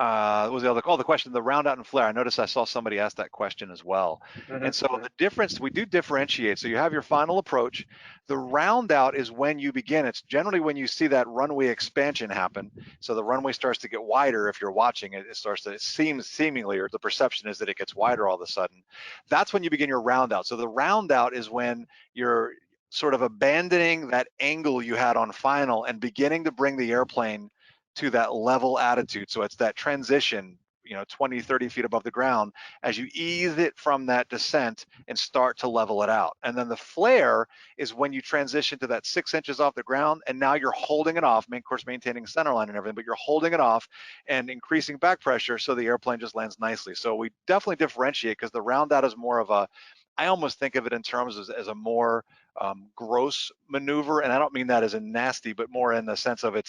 what was the other? Oh, the question, the round out and flare. I noticed I saw somebody ask that question as well. And so the difference, we do differentiate. So you have your final approach. The round out is when you begin. It's generally when you see that runway expansion happen. So the runway starts to get wider. If you're watching it, it seems seemingly, or the perception is that it gets wider all of a sudden. That's when you begin your round out. So the round out is when you're sort of abandoning that angle you had on final and beginning to bring the airplane to that level attitude. So it's that transition, 20, 30 feet above the ground as you ease it from that descent and start to level it out. And then the flare is when you transition to that 6 inches off the ground, and now you're holding it off, of course, maintaining center line and everything, but you're holding it off and increasing back pressure so the airplane just lands nicely. So we definitely differentiate, because the round out is more of I almost think of it in terms as a more gross maneuver. And I don't mean that as a nasty, but more in the sense of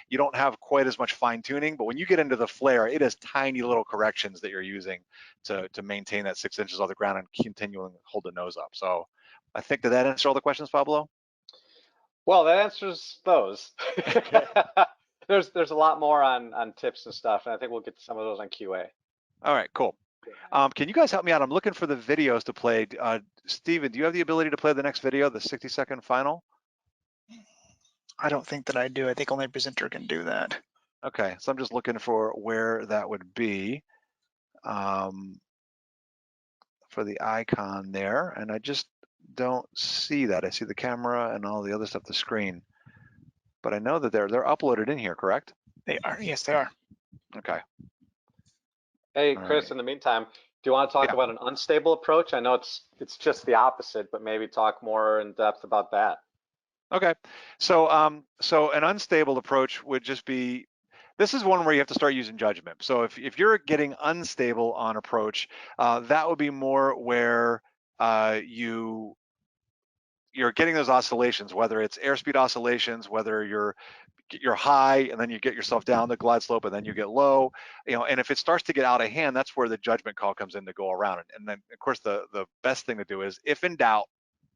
you don't have quite as much fine tuning. But when you get into the flare, it is tiny little corrections that you're using to maintain that 6 inches off the ground and continuing to hold the nose up. So I think, did that answer all the questions, Pablo? Well, that answers those. There's a lot more on tips and stuff, and I think we'll get to some of those on QA. All right, cool. Can you guys help me out? I'm looking for the videos to play. Steven, do you have the ability to play the next video, the 60-second final? I don't think that I do. I think only presenter can do that. Okay, so I'm just looking for where that would be for the icon there, and I just don't see that. I see the camera and all the other stuff, the screen, but I know that they're uploaded in here, correct? They are. Yes, they are. Okay. Hey, All Chris, right. in the meantime, do you want to talk about an unstable approach? I know it's just the opposite, but maybe talk more in depth about that. Okay, so an unstable approach would just be, this is one where you have to start using judgment. So if you're getting unstable on approach, that would be more where you're getting those oscillations, whether it's airspeed oscillations, whether you're high and then you get yourself down the glide slope and then you get low, and if it starts to get out of hand, that's where the judgment call comes in to go around. And then of course the best thing to do is, if in doubt,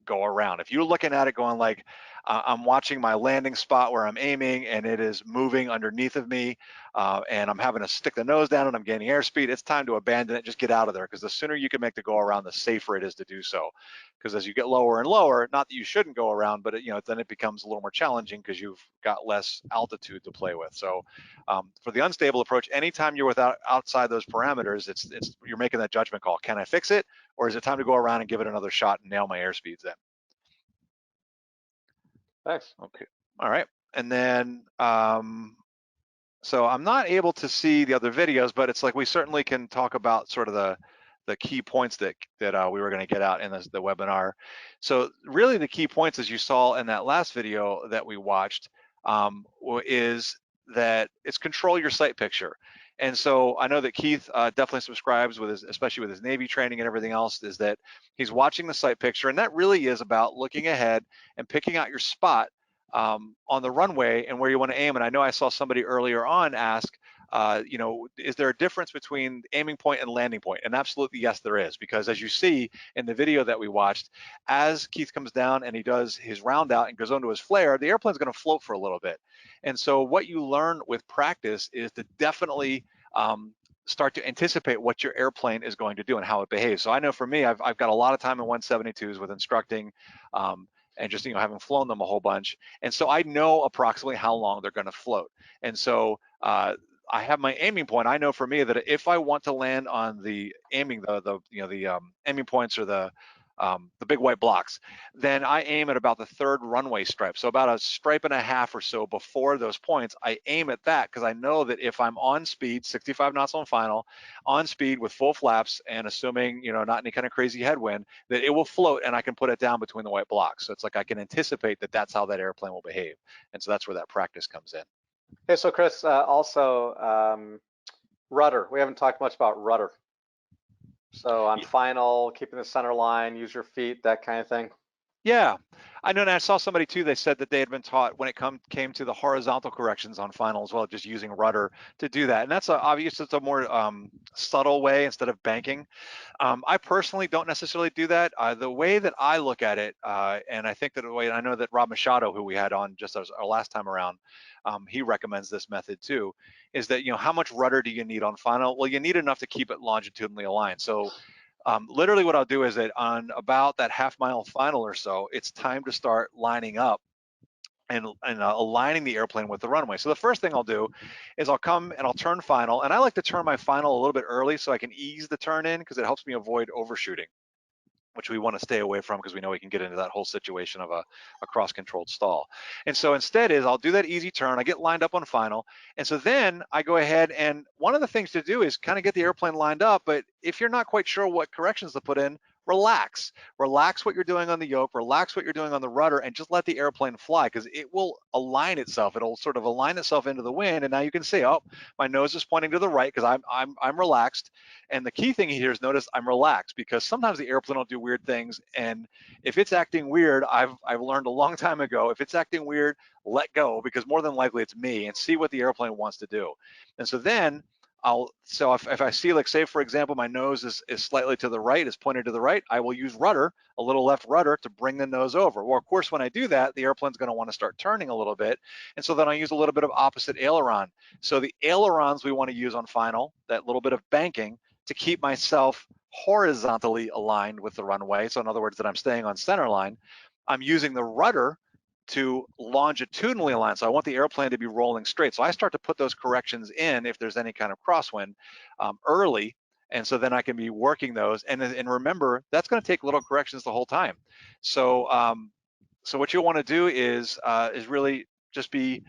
go around. If you're looking at it going like, I'm watching my landing spot where I'm aiming and it is moving underneath of me, and I'm having to stick the nose down and I'm gaining airspeed, it's time to abandon it. Just get out of there, because the sooner you can make the go around, the safer it is to do so. Because as you get lower and lower, not that you shouldn't go around, but then it becomes a little more challenging because you've got less altitude to play with. So for the unstable approach, anytime you're outside those parameters, it's you're making that judgment call. Can I fix it, or is it time to go around and give it another shot and nail my airspeeds in? Thanks. Okay. All right. And then so I'm not able to see the other videos, but it's like we certainly can talk about sort of the key points that we were going to get out in the webinar. So really the key points, as you saw in that last video that we watched, is that it's control your sight picture. And so I know that Keith definitely subscribes with especially with his Navy training and everything else, is that he's watching the sight picture, and that really is about looking ahead and picking out your spot on the runway and where you want to aim. And I know I saw somebody earlier on ask, is there a difference between aiming point and landing point? And absolutely, yes, there is, because as you see in the video that we watched, as Keith comes down and he does his round out and goes onto his flare, the airplane's going to float for a little bit. And so what you learn with practice is to definitely start to anticipate what your airplane is going to do and how it behaves. So I know for me, I've got a lot of time in 172s with instructing, and just, having flown them a whole bunch. And so I know approximately how long they're going to float. And so I have my aiming point. I know for me that if I want to land on the aiming, the aiming points or the big white blocks, then I aim at about the third runway stripe. So about a stripe and a half or so before those points, I aim at that because I know that if I'm on speed, 65 knots on final, on speed with full flaps and assuming, not any kind of crazy headwind, that it will float and I can put it down between the white blocks. So it's like I can anticipate that that's how that airplane will behave. And so that's where that practice comes in. Hey, so Chris, also rudder. We haven't talked much about rudder. So on final, keeping the center line, use your feet, that kind of thing. Yeah, I know. And I saw somebody too. They said that they had been taught when it came to the horizontal corrections on final as well, just using rudder to do that. And that's obviously it's a more subtle way instead of banking. I personally don't necessarily do that. The way that I look at it, and I think that the way I know that Rob Machado, who we had on just as our last time around, he recommends this method too, is that, how much rudder do you need on final? Well, you need enough to keep it longitudinally aligned. So literally what I'll do is that on about that half-mile final or so, it's time to start lining up and aligning the airplane with the runway. So the first thing I'll do is I'll come and I'll turn final, and I like to turn my final a little bit early so I can ease the turn in because it helps me avoid overshooting, which we want to stay away from because we know we can get into that whole situation of a cross-controlled stall. And so instead I'll do that easy turn, I get lined up on final, and so then I go ahead, and one of the things to do is kind of get the airplane lined up, but if you're not quite sure what corrections to put in, relax what you're doing on the yoke, relax what you're doing on the rudder, and just let the airplane fly because it will align itself. It'll sort of align itself into the wind, and now you can see, oh, my nose is pointing to the right because I'm relaxed. And the key thing here is notice I'm relaxed because sometimes the airplane will do weird things, and if it's acting weird, I've learned a long time ago, if it's acting weird, let go because more than likely it's me, and see what the airplane wants to do. And so then if I see, like, say for example, my nose is slightly to the right, is pointed to the right, I will use rudder, a little left rudder, to bring the nose over. Well, of course, when I do that, the airplane's going to want to start turning a little bit, and so then I use a little bit of opposite aileron. So the ailerons we want to use on final, that little bit of banking, to keep myself horizontally aligned with the runway. So in other words, that I'm staying on center line. I'm using the rudder to longitudinally align. So I want the airplane to be rolling straight. So I start to put those corrections in if there's any kind of crosswind early. And so then I can be working those. And remember, that's going to take little corrections the whole time. So so what you'll want to do is really just be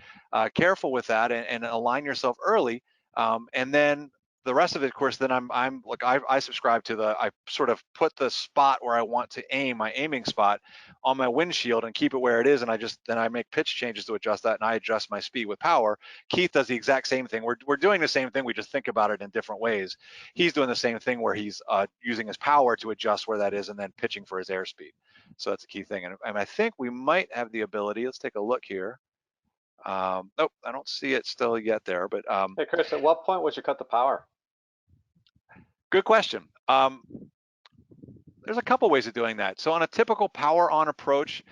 careful with that and align yourself early. And then the rest of it, of course, then I subscribe to I sort of put the spot where I want to aim, my aiming spot, on my windshield and keep it where it is, and I make pitch changes to adjust that, and I adjust my speed with power. Keith does the exact same thing. We're doing the same thing, we just think about it in different ways. He's doing the same thing where he's using his power to adjust where that is and then pitching for his airspeed. So that's a key thing, and I think we might have the ability. Let's take a look here. Nope, I don't see it still yet there, but Hey Chris, at what point would you cut the power? good question. There's a couple ways of doing that. So on a typical power on approach,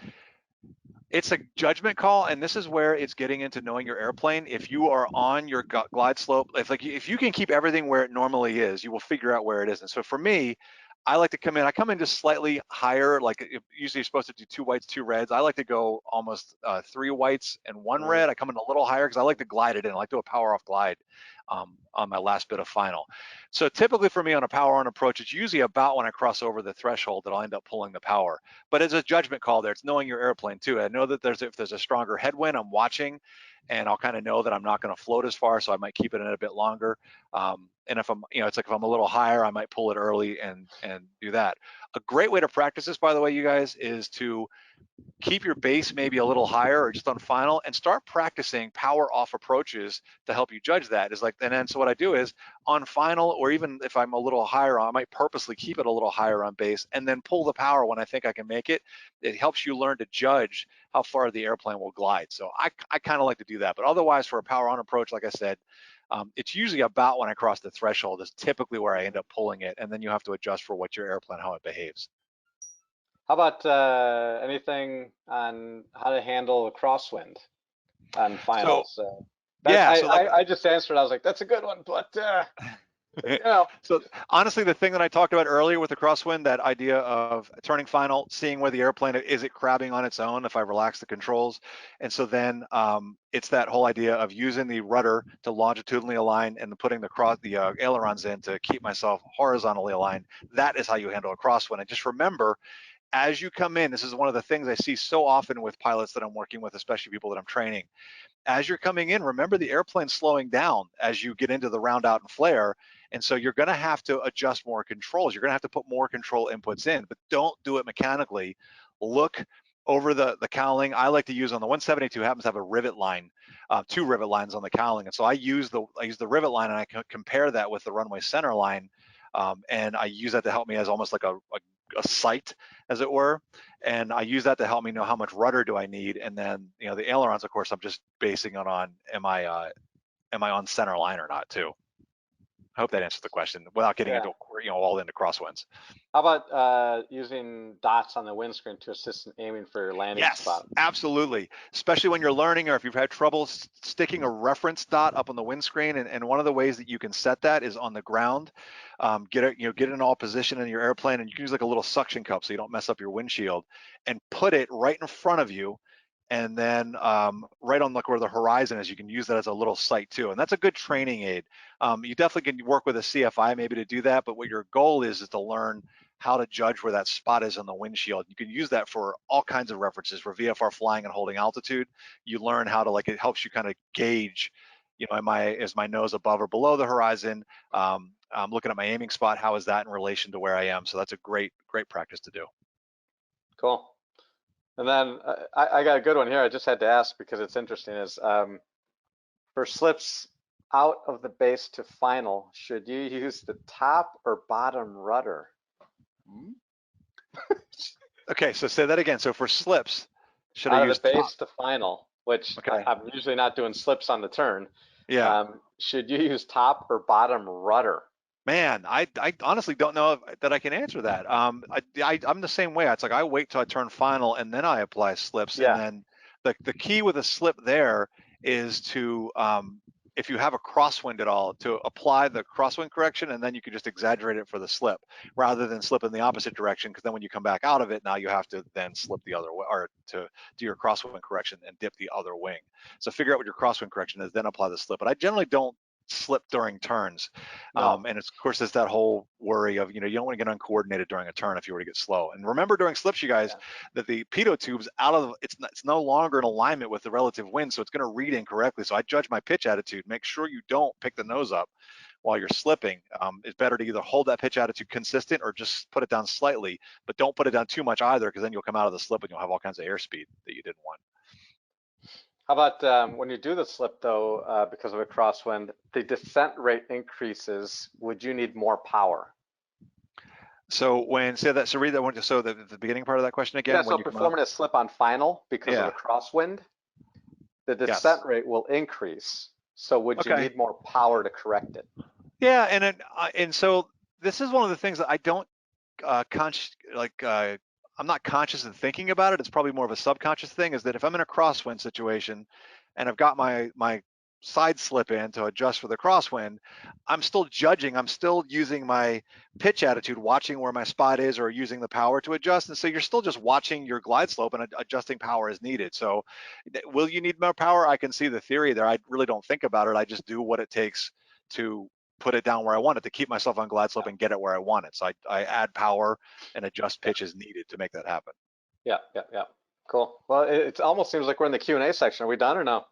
it's a judgment call, and this is where it's getting into knowing your airplane. If you are on your glide slope, if you can keep everything where it normally is, you will figure out where it is. And so for me, I like to come in just slightly higher. Like usually you're supposed to do 2 whites, 2 reds. I like to go almost 3 whites and 1 red. I come in a little higher because I like to glide it in. I like to do a power off glide on my last bit of final. So typically for me on a power on approach, it's usually about when I cross over the threshold that I'll end up pulling the power. But it's a judgment call there. It's knowing your airplane too. I know that if there's a stronger headwind, I'm watching, and I'll kind of know that I'm not going to float as far, so I might keep it in a bit longer. And if I'm, it's like if I'm a little higher, I might pull it early and do that. A great way to practice this, by the way, you guys, is to keep your base maybe a little higher or just on final and start practicing power off approaches to help you judge that. And then so what I do is on final, or even if I'm a little higher, I might purposely keep it a little higher on base and then pull the power when I think I can make it. It helps you learn to judge how far the airplane will glide. So I kind of like to do that, but otherwise for a power on approach, like I said, it's usually about when I cross the threshold is typically where I end up pulling it, and then you have to adjust for what your airplane, how it behaves. How about anything on how to handle a crosswind on finals? Yeah, I just answered. I was like, that's a good one, but Yeah. So honestly, the thing that I talked about earlier with the crosswind, that idea of turning final, seeing where the airplane is, it crabbing on its own if I relax the controls. And so then it's that whole idea of using the rudder to longitudinally align and putting the ailerons in to keep myself horizontally aligned. That is how you handle a crosswind. And just remember, as you come in, this is one of the things I see so often with pilots that I'm working with, especially people that I'm training. As you're coming in, remember the airplane's slowing down as you get into the round out and flare. And so you're going to have to adjust more controls. You're going to have to put more control inputs in, but don't do it mechanically. Look over the cowling. I like to use on the 172 happens to have a rivet line, 2 rivet lines on the cowling. And so I use the rivet line and I can compare that with the runway center line. And I use that to help me as almost like a sight, as it were. And I use that to help me know how much rudder do I need. And then, the ailerons, of course, I'm just basing it on, am I on center line or not too? I hope that answers the question without getting into, all into crosswinds. How about using dots on the windscreen to assist in aiming for your landing spot? Yes, absolutely. Especially when you're learning, or if you've had trouble sticking a reference dot up on the windscreen. And one of the ways that you can set that is on the ground. Get it in all position in your airplane, and you can use like a little suction cup so you don't mess up your windshield, and put it right in front of you. And then right on where the horizon is, you can use that as a little sight too. And that's a good training aid. You definitely can work with a CFI maybe to do that, but what your goal is to learn how to judge where that spot is on the windshield. You can use that for all kinds of references. For VFR flying and holding altitude, you learn how to, it helps you kind of gauge, is my nose above or below the horizon? I'm looking at my aiming spot. How is that in relation to where I am? So that's a great practice to do. Cool. And then I got a good one here. I just had to ask because it's interesting. Is for slips out of the base to final, should you use the top or bottom rudder? Okay, so say that again. So for slips, should out I of use the base top? to final, which Okay. I'm usually not doing slips on the turn. Yeah. Should you use top or bottom rudder? Man, I honestly don't know that I can answer that. I'm the same way. It's like I wait till I turn final and then I apply slips. And Yeah. then the key with a slip there is to, if you have a crosswind at all, to apply the crosswind correction, and then you can just exaggerate it for the slip rather than slip in the opposite direction, because then when you come back out of it, now you have to then slip the other way, or to do your crosswind correction and dip the other wing. So figure out what your crosswind correction is, then apply the slip. But I generally don't slip during turns. No. And it's, of course, there's that whole worry of, you don't want to get uncoordinated during a turn if you were to get slow. And remember during slips, you guys, that the pitot tube's it's no longer in alignment with the relative wind, so it's going to read incorrectly. So I judge my pitch attitude. Make sure you don't pick the nose up while you're slipping. It's better to either hold that pitch attitude consistent or just put it down slightly, but don't put it down too much either, because then you'll come out of the slip and you'll have all kinds of airspeed that you didn't want. How about when you do the slip though, because of a crosswind, the descent rate increases. Would you need more power? So read that one. So the beginning part of that question again. Yeah. When So performing a slip on final because of a crosswind, the descent rate will increase. So would you need more power to correct it? Yeah, and so this is one of the things that I don't I'm not conscious in thinking about it. It's probably more of a subconscious thing, is that if I'm in a crosswind situation and I've got my side slip in to adjust for the crosswind, I'm still judging. I'm still using my pitch attitude, watching where my spot is, or using the power to adjust. And so you're still just watching your glide slope and adjusting power as needed. So will you need more power? I can see the theory there. I really don't think about it. I just do what it takes to put it down where I want it, to keep myself on glide slope and get it where I want it. So I add power and adjust pitch as needed to make that happen. Yeah. Cool. Well, it almost seems like we're in the Q&A section. Are we done or no?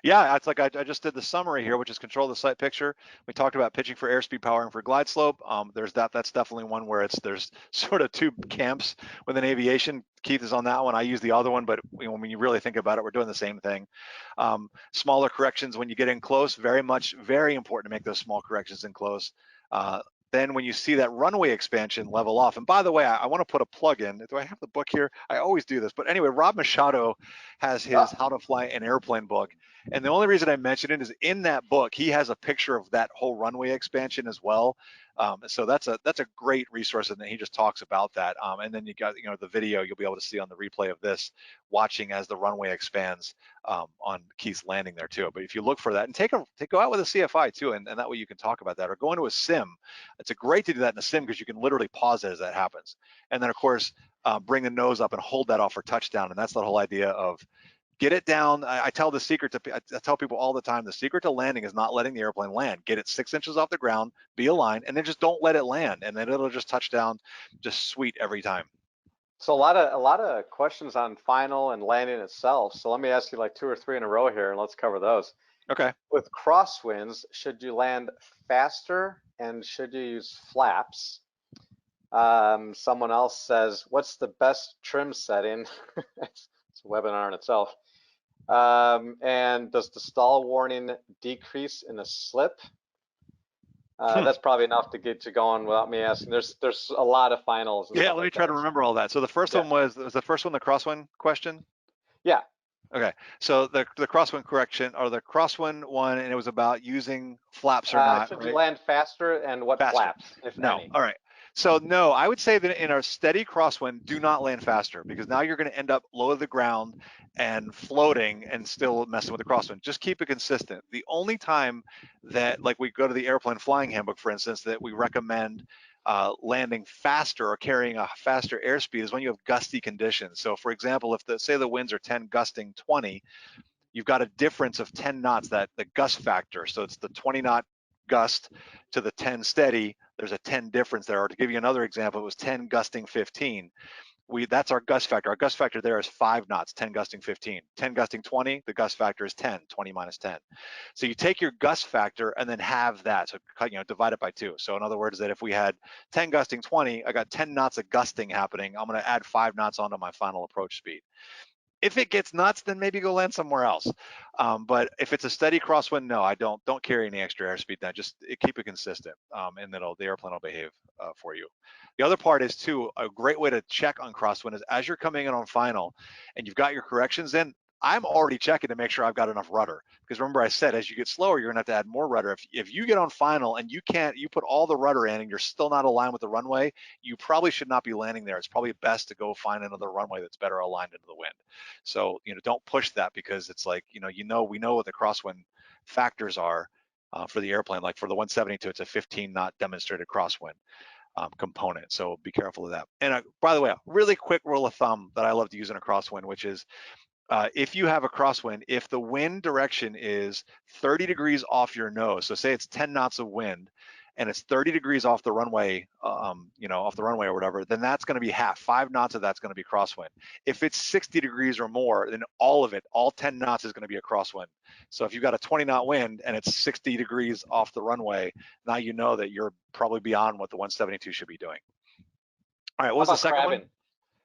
Yeah, it's like I just did the summary here, which is control the sight picture. We talked about pitching for airspeed, power, and for glide slope. There's that's definitely one where there's sort of two camps within aviation. Keith is on that one. I use the other one, but when you really think about it, we're doing the same thing. Smaller corrections when you get in close, very important to make those small corrections in close. Then when you see that runway expansion level off, and by the way, I want to put a plug in. Do I have the book here? I always do this, but anyway, Rob Machado has his How to Fly an Airplane book. And the only reason I mention it is in that book, he has a picture of that whole runway expansion as well. So that's a great resource, and he just talks about that. And then you got the video you'll be able to see on the replay of this, watching as the runway expands on Keith's landing there too. But if you look for that, and go out with a CFI too, and that way you can talk about that, or go into a sim. It's great to do that in a sim because you can literally pause it as that happens, and then of course bring the nose up and hold that off for touchdown. And that's the whole idea of get it down. I tell people all the time, the secret to landing is not letting the airplane land. Get it 6 inches off the ground, be aligned, and then just don't let it land, and then it'll just touch down just sweet every time. So a lot of questions on final and landing itself. So let me ask you like 2 or 3 in a row here, and let's cover those. Okay. With crosswinds, should you land faster and should you use flaps? Someone else says, what's the best trim setting? It's a webinar in itself. And does the stall warning decrease in a slip? That's probably enough to get you going without me asking. There's a lot of finals. Yeah, let me try to remember all that. So the first one was the first one the crosswind question? Yeah. Okay, so the crosswind correction, or the crosswind one, and it was about using flaps or not. Should right? you land faster, and what flaps, if any? All right. So no, I would say that in our steady crosswind, do not land faster, because now you're going to end up low to the ground and floating and still messing with the crosswind. Just keep it consistent. The only time that, like, we go to the airplane flying handbook, for instance, that we recommend landing faster or carrying a faster airspeed is when you have gusty conditions. So for example, if say the winds are 10 gusting 20, you've got a difference of 10 knots, that the gust factor. So it's the 20 knot gust to the 10 steady, there's a 10 difference there. Or to give you another example, it was 10 gusting 15. That's our gust factor. Our gust factor there is 5 knots, 10 gusting 15. 10 gusting 20, the gust factor is 10, 20 minus 10. So you take your gust factor and then have that, so divide it by 2. So in other words, that if we had 10 gusting 20, I got 10 knots of gusting happening, I'm gonna add 5 knots onto my final approach speed. If it gets nuts, then maybe go land somewhere else. But if it's a steady crosswind, no, I don't carry any extra airspeed. Then just keep it consistent, and then the airplane will behave for you. The other part is too, a great way to check on crosswind is as you're coming in on final and you've got your corrections in, I'm already checking to make sure I've got enough rudder. Because remember I said, as you get slower, you're gonna have to add more rudder. If you get on final and you put all the rudder in and you're still not aligned with the runway, you probably should not be landing there. It's probably best to go find another runway that's better aligned into the wind. So, don't push that, because it's like, we know what the crosswind factors are for the airplane. Like for the 172, it's a 15 knot demonstrated crosswind component. So be careful of that. And by the way, a really quick rule of thumb that I love to use in a crosswind, which is if you have a crosswind, if the wind direction is 30 degrees off your nose, so say it's 10 knots of wind and it's 30 degrees off the runway, off the runway or whatever, then that's going to be half. 5 knots of that's going to be crosswind. If it's 60 degrees or more, then all 10 knots is going to be a crosswind. So if you've got a 20 knot wind and it's 60 degrees off the runway, now you know that you're probably beyond what the 172 should be doing. All right, what was the second one?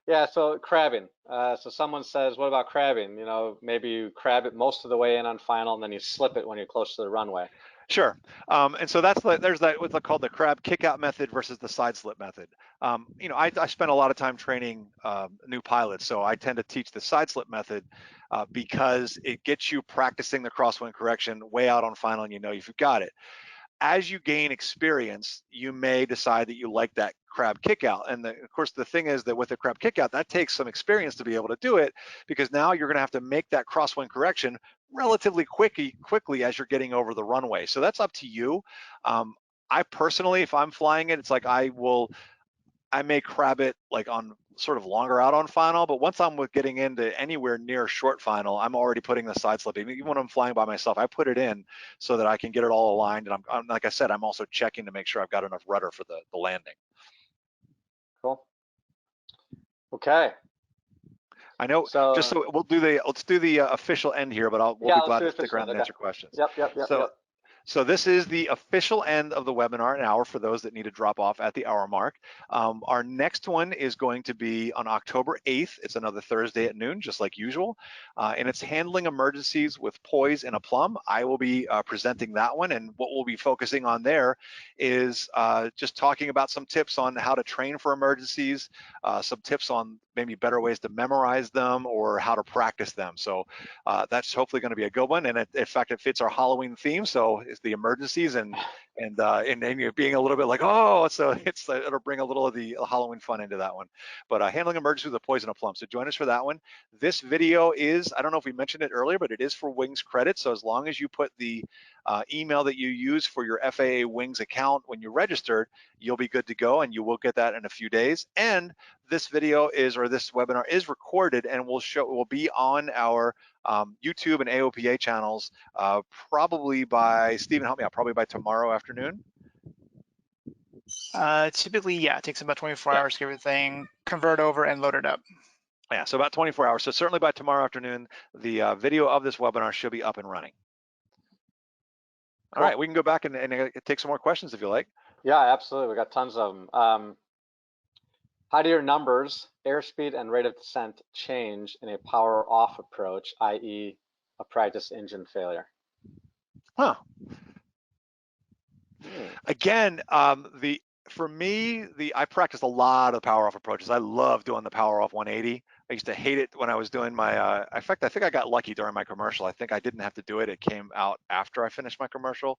Yeah, so crabbing. So someone says, what about crabbing? Maybe you crab it most of the way in on final, and then you slip it when you're close to the runway. Sure. And so there's what's called the crab kickout method versus the side slip method. I spend a lot of time training new pilots, so I tend to teach the side slip method because it gets you practicing the crosswind correction way out on final, and if you've got it. As you gain experience, you may decide that you like that crab kickout. And of course, the thing is that with the crab kickout, that takes some experience to be able to do it, because now you're going to have to make that crosswind correction relatively quickly as you're getting over the runway. So that's up to you. I personally, if I'm flying it, it's like I may crab it like on sort of longer out on final, but once I'm getting into anywhere near short final, I'm already putting the side slip. Even when I'm flying by myself, I put it in so that I can get it all aligned. And I'm like I said, I'm also checking to make sure I've got enough rudder for the landing. Cool. Okay. I know. So let's do the official end here, but we'll be glad to stick around and answer questions. Yep. So this is the official end of the webinar, an hour for those that need to drop off at the hour mark. Our next one is going to be on October 8th. It's another Thursday at noon, just like usual. And it's handling emergencies with poise and aplomb. I will be presenting that one. And what we'll be focusing on there is just talking about some tips on how to train for emergencies, some tips on maybe better ways to memorize them or how to practice them. So that's hopefully going to be a good one. And in fact, it fits our Halloween theme. So it's the emergencies, and and you're being a little bit like, oh, so it'll bring a little of the Halloween fun into that one. But handling emergency with a poison of plum. So join us for that one. This video is, I don't know if we mentioned it earlier, but it is for Wings credit. So as long as you put the email that you use for your FAA Wings account when you registered, you'll be good to go, and you will get that in a few days. And this video is, or this webinar is recorded and will be on our YouTube and AOPA channels probably by, Stephen, help me out, probably by tomorrow afternoon. Typically, yeah, it takes about 24 Yeah. hours to get everything convert over and loaded up. Yeah, so about 24 hours. So certainly by tomorrow afternoon, the video of this webinar should be up and running. Cool. All right, we can go back and take some more questions if you like. Yeah, absolutely. We got tons of them. How do your numbers, airspeed and rate of descent, change in a power off approach, i.e. a practice engine failure? Huh. Again, for me, I practiced a lot of power off approaches. I love doing the power off 180. I used to hate it when I was doing my, in fact, I think I got lucky during my commercial. I think I didn't have to do it. It came out after I finished my commercial.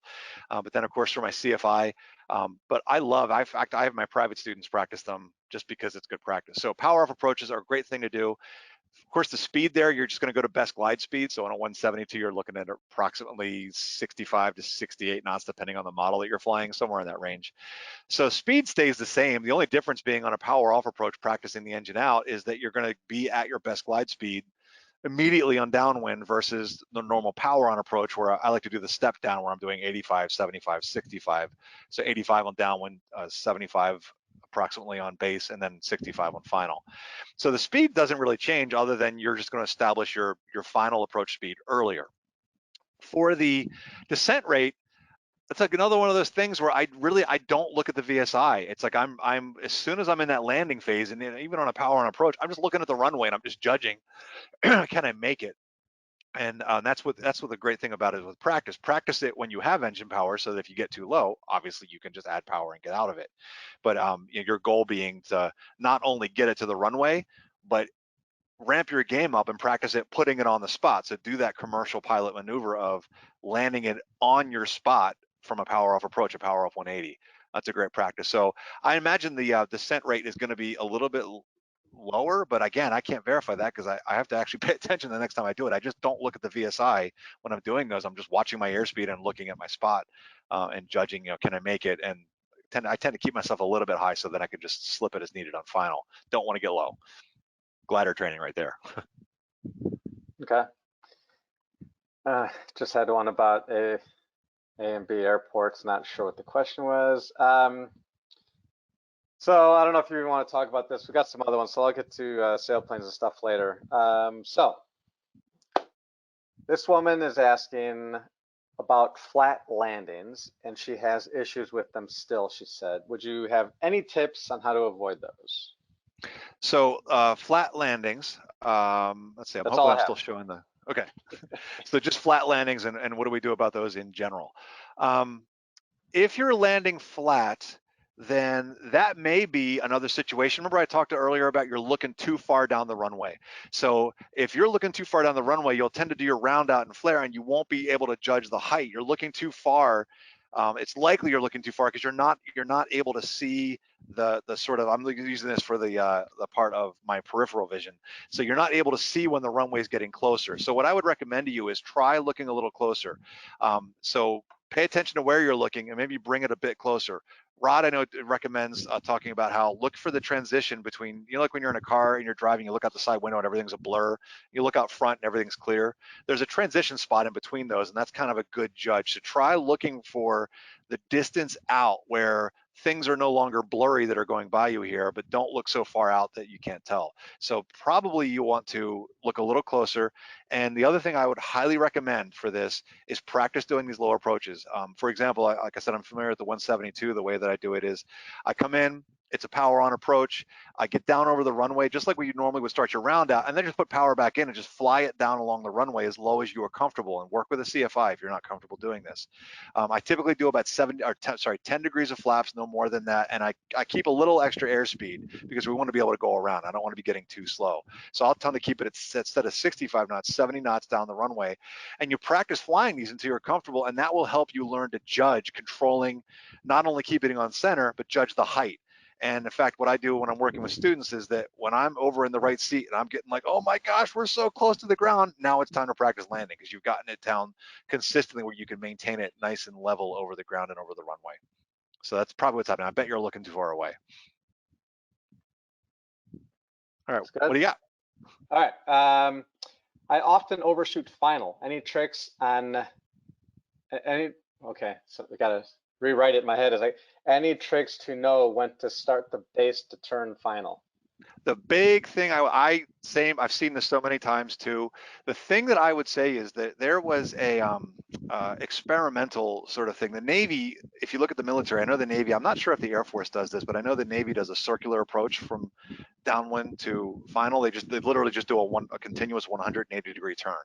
But then of course for my CFI, but in fact, I have my private students practice them just because it's good practice. So power off approaches are a great thing to do. Of course, the speed there, you're just going to go to best glide speed. So on a 172, you're looking at approximately 65 to 68 knots, depending on the model that you're flying, somewhere in that range. So speed stays the same. The only difference being on a power off approach, practicing the engine out, is that you're going to be at your best glide speed immediately on downwind versus the normal power on approach, where I like to do the step down where I'm doing 85, 75, 65. So 85 on downwind, 75 approximately on base, and then 65 on final. So the speed doesn't really change, other than you're just going to establish your final approach speed earlier. For the descent rate, it's like another one of those things where I don't look at the VSI. It's like I'm as soon as I'm in that landing phase, and even on a power on approach, I'm just looking at the runway and I'm just judging, can I make it? And that's what the great thing about it is with practice. Practice it when you have engine power, so that if you get too low, obviously you can just add power and get out of it. But your goal being to not only get it to the runway, but ramp your game up and practice it putting it on the spot. So do that commercial pilot maneuver of landing it on your spot from a power off approach, a power off 180. That's a great practice. So I imagine the descent rate is going to be a little bit lower, but again, I can't verify that because I have to actually pay attention the next time I do it. I just don't look at the VSI when I'm doing those. I'm just watching my airspeed and looking at my spot and judging, can I make it? And I tend to keep myself a little bit high so that I can just slip it as needed on final. Don't want to get low. Glider training right there. Okay. Just had one about A and B airports. Not sure what the question was. So I don't know if you want to talk about this. We got some other ones, so I'll get to sailplanes and stuff later. So this woman is asking about flat landings, and she has issues with them still, she said. Would you have any tips on how to avoid those? So flat landings, let's see, That's all I'm I still have. showing the, okay. So just flat landings, and what do we do about those in general? If you're landing flat, then that may be another situation. Remember I talked earlier about you're looking too far down the runway. So if you're looking too far down the runway, you'll tend to do your round out and flare, and you won't be able to judge the height. You're looking too far. It's likely you're looking too far because you're not able to see the sort of, I'm using this for the part of my peripheral vision. So you're not able to see when the runway is getting closer. So what I would recommend to you is try looking a little closer. So pay attention to where you're looking and maybe bring it a bit closer. Rod, I know, recommends talking about how look for the transition between, like when you're in a car and you're driving, you look out the side window and everything's a blur. You look out front and everything's clear. There's a transition spot in between those, and that's kind of a good judge. So try looking for the distance out where things are no longer blurry that are going by you here, but don't look so far out that you can't tell. So probably you want to look a little closer. And the other thing I would highly recommend for this is practice doing these low approaches. For example, like I said, I'm familiar with the 172. The way that I do it is I come in, It's a power on approach. I get down over the runway, just like what you normally would start your round out, and then just put power back in and just fly it down along the runway as low as you are comfortable, and work with a CFI if you're not comfortable doing this. I typically do about 10 degrees of flaps, no more than that, and I keep a little extra airspeed because we want to be able to go around. I don't want to be getting too slow. So I'll tend to keep it at, instead of 65 knots, 70 knots down the runway, and you practice flying these until you're comfortable, and that will help you learn to judge controlling, not only keeping on center, but judge the height. And in fact, what I do when I'm working with students is that when I'm over in the right seat and I'm getting like, oh my gosh, we're so close to the ground, now it's time to practice landing because you've gotten it down consistently where you can maintain it nice and level over the ground and over the runway. So that's probably what's happening. I bet you're looking too far away. All right, what do you got? All right. I often overshoot final. Any tricks on any? Okay, so we gotta rewrite it in my head. Is like any tricks to know when to start the base to turn final? The big thing I've seen this so many times too. The thing that I would say is that there was a experimental sort of thing. The Navy, if you look at the military, I know the Navy, I'm not sure if the Air Force does this, but I know the Navy does a circular approach from downwind to final. They literally just do a continuous 180-degree turn.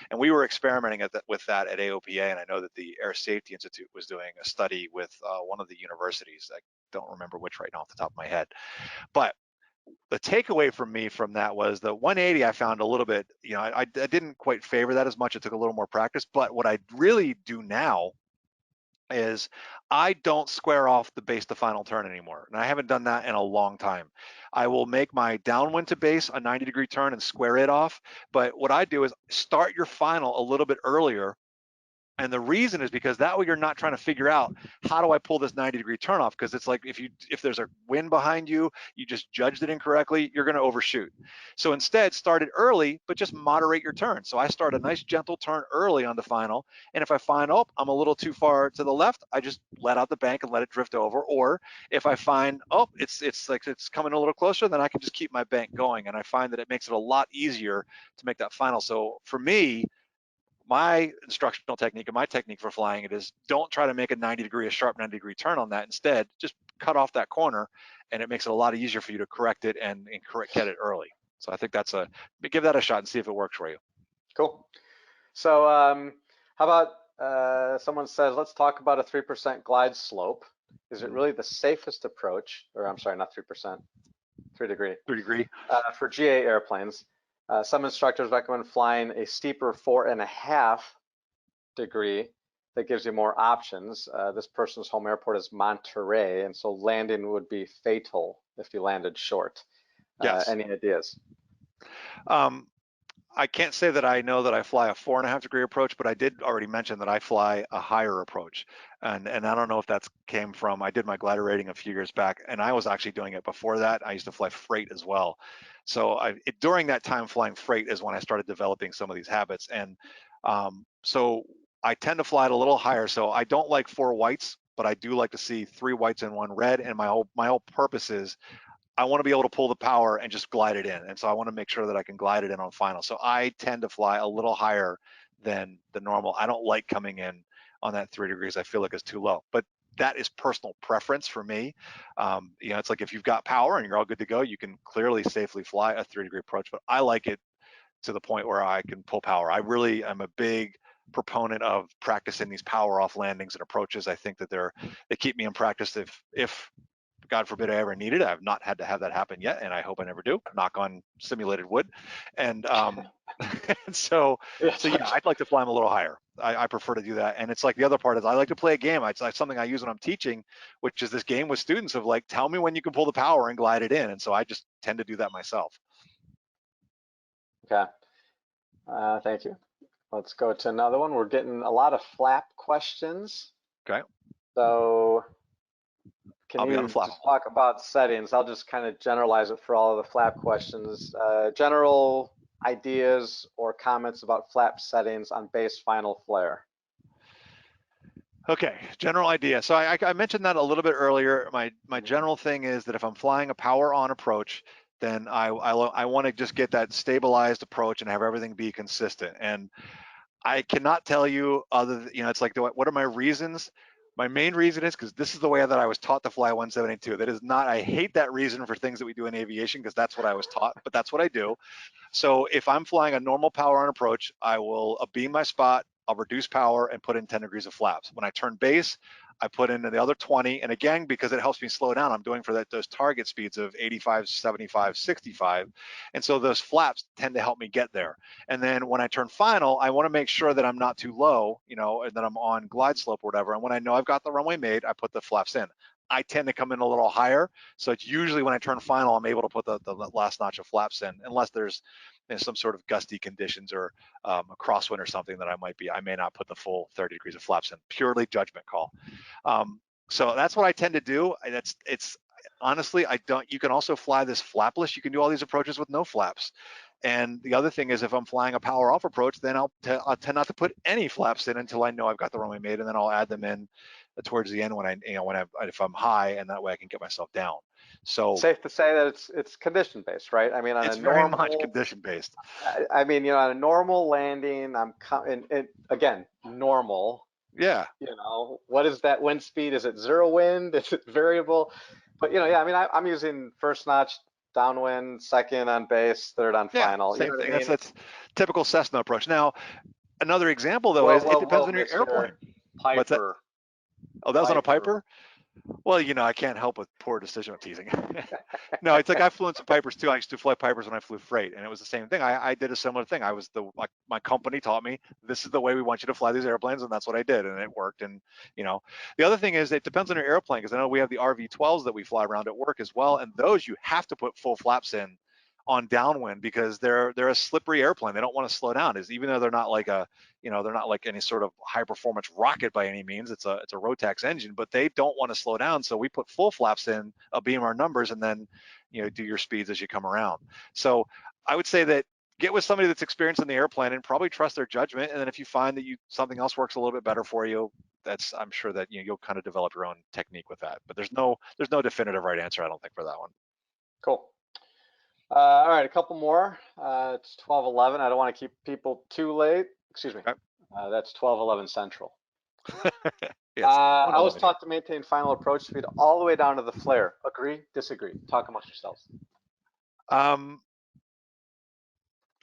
And we were experimenting with that at AOPA, and I know that the Air Safety Institute was doing a study with one of the universities. I don't remember which right now off the top of my head, but the takeaway from me from that was the 180 I found a little bit, I didn't quite favor that as much. It took a little more practice, but what I really do now is I don't square off the base to final turn anymore. And I haven't done that in a long time. I will make my downwind to base a 90-degree turn and square it off. But what I do is start your final a little bit earlier. And the reason is because that way you're not trying to figure out how do I pull this 90-degree turn off, because it's like if there's a wind behind you, you just judged it incorrectly, you're going to overshoot. So instead, start it early, but just moderate your turn. So I start a nice gentle turn early on the final, and if I find, oh, I'm a little too far to the left, I just let out the bank and let it drift over. Or if I find, oh, it's like it's coming a little closer, then I can just keep my bank going. And I find that it makes it a lot easier to make that final. So for me, my instructional technique and my technique for flying it is don't try to make a sharp 90-degree turn on that. Instead, just cut off that corner, and it makes it a lot easier for you to correct it and get it early. So I think give that a shot and see if it works for you. Cool. So how about someone says, let's talk about a 3% glide slope. Is it really the safest approach, or I'm sorry, not 3%, 3 degree. 3 degree. For GA airplanes? Some instructors recommend flying a steeper 4.5 degree that gives you more options. This person's home airport is Monterey, and so landing would be fatal if you landed short. Yes. Any ideas? I can't say that I know that I fly a 4.5 degree approach, but I did already mention that I fly a higher approach. And I don't know if that's came from, I did my glider rating a few years back, and I was actually doing it before that. I used to fly freight as well. So during that time flying freight is when I started developing some of these habits. And so I tend to fly it a little higher. So I don't like 4 whites, but I do like to see 3 whites and 1 red. And my whole purpose is I want to be able to pull the power and just glide it in. And so I want to make sure that I can glide it in on final. So I tend to fly a little higher than the normal. I don't like coming in on that 3 degrees. I feel like it's too low, but that is personal preference for me. It's like if you've got power and you're all good to go, you can clearly safely fly a 3 degree approach, but I like it to the point where I can pull power. I really am a big proponent of practicing these power off landings and approaches. I think that they keep me in practice if God forbid I ever need it. I've not had to have that happen yet, and I hope I never do. Knock on simulated wood. And so yeah, I'd like to fly them a little higher. I prefer to do that. And it's like the other part is I like to play a game. It's like something I use when I'm teaching, which is this game with students of like, tell me when you can pull the power and glide it in. And so I just tend to do that myself. Okay. Thank you. Let's go to another one. We're getting a lot of flap questions. Okay. So can you just talk about settings? I'll just kind of generalize it for all of the flap questions. General ideas or comments about flap settings on base final flare. Okay, general idea. So I mentioned that a little bit earlier. My general thing is that if I'm flying a power on approach, then I want to just get that stabilized approach and have everything be consistent. And I cannot tell you it's like, what are my reasons? My main reason is because this is the way that I was taught to fly 172. That is not, I hate that reason for things that we do in aviation because that's what I was taught, but that's what I do. So if I'm flying a normal power on approach, I will beam my spot, I'll reduce power and put in 10 degrees of flaps. When I turn base, I put in the other 20. And again, because it helps me slow down, I'm doing for those target speeds of 85, 75, 65. And so those flaps tend to help me get there. And then when I turn final, I want to make sure that I'm not too low, and that I'm on glide slope or whatever. And when I know I've got the runway made, I put the flaps in. I tend to come in a little higher. So it's usually when I turn final, I'm able to put the last notch of flaps in, unless there's some sort of gusty conditions or a crosswind or something that I may not put the full 30 degrees of flaps in. Purely judgment call. So that's what I tend to do. It's honestly, you can also fly this flapless. You can do all these approaches with no flaps. And the other thing is, if I'm flying a power off approach, then I'll tend not to put any flaps in until I know I've got the runway made, and then I'll add them in towards the end if I'm high, and that way I can get myself down. So safe to say that it's condition based, right? I mean, on a it's very much normal condition based. I mean, on a normal landing, and again, normal. Yeah. What is that wind speed? Is it zero wind? Is it variable? But yeah, I mean, I'm using first notch downwind, second on base, third on Yeah, final. same You know what thing. I mean? That's typical Cessna approach. Now, another example though Whoa, is it whoa, depends whoa, on your Mr. airplane. What's that? Piper. Oh, that was on a Piper. Piper? Well, I can't help with poor decision teasing. No, it's like I flew in some Pipers too. I used to fly Pipers when I flew freight, and it was the same thing. I did a similar thing. My company taught me this is the way we want you to fly these airplanes, and that's what I did, and it worked. And the other thing is it depends on your airplane, because I know we have the RV-12s that we fly around at work as well, and those you have to put full flaps in on downwind because they're a slippery airplane. They don't want to slow down. Even though they're not like they're not like any sort of high performance rocket by any means. It's a Rotax engine, but they don't want to slow down. So we put full flaps in, beam our numbers, and then do your speeds as you come around. So I would say that get with somebody that's experienced in the airplane and probably trust their judgment. And then if you find that something else works a little bit better for you, I'm sure that you'll kind of develop your own technique with that. But there's no definitive right answer, I don't think, for that one. Cool. All right, a couple more. It's 12:11. I don't want to keep people too late. Excuse me. Okay. That's 12:11 Central. Yes, I was taught to maintain final approach speed all the way down to the flare. Agree? Disagree? Talk amongst yourselves.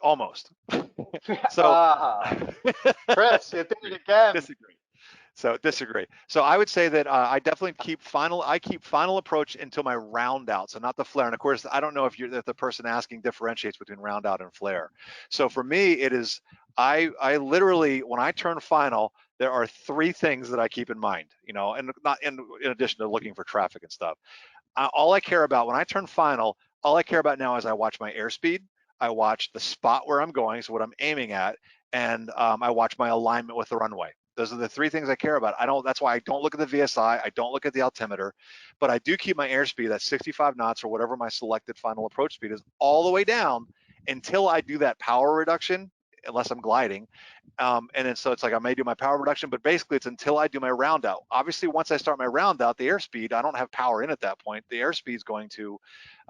Almost. So, Chris, you did it again. Disagree. So I would say that I definitely keep final approach until my round out. So not the flare. And of course, I don't know if the person asking differentiates between round out and flare. So for me, it is, I literally, when I turn final, there are three things that I keep in mind, and not in addition to looking for traffic and stuff. All I care about when I turn final, all I care about now is I watch my airspeed, I watch the spot where I'm going, so what I'm aiming at, and I watch my alignment with the runway. Those are the three things I care about. That's why I don't look at the VSI, I don't look at the altimeter, but I do keep my airspeed at 65 knots or whatever my selected final approach speed is all the way down until I do that power reduction, unless I'm gliding. And then so it's like I may do my power reduction, but basically it's until I do my round out. Obviously, once I start my round out, the airspeed, I don't have power in at that point. The airspeed is going to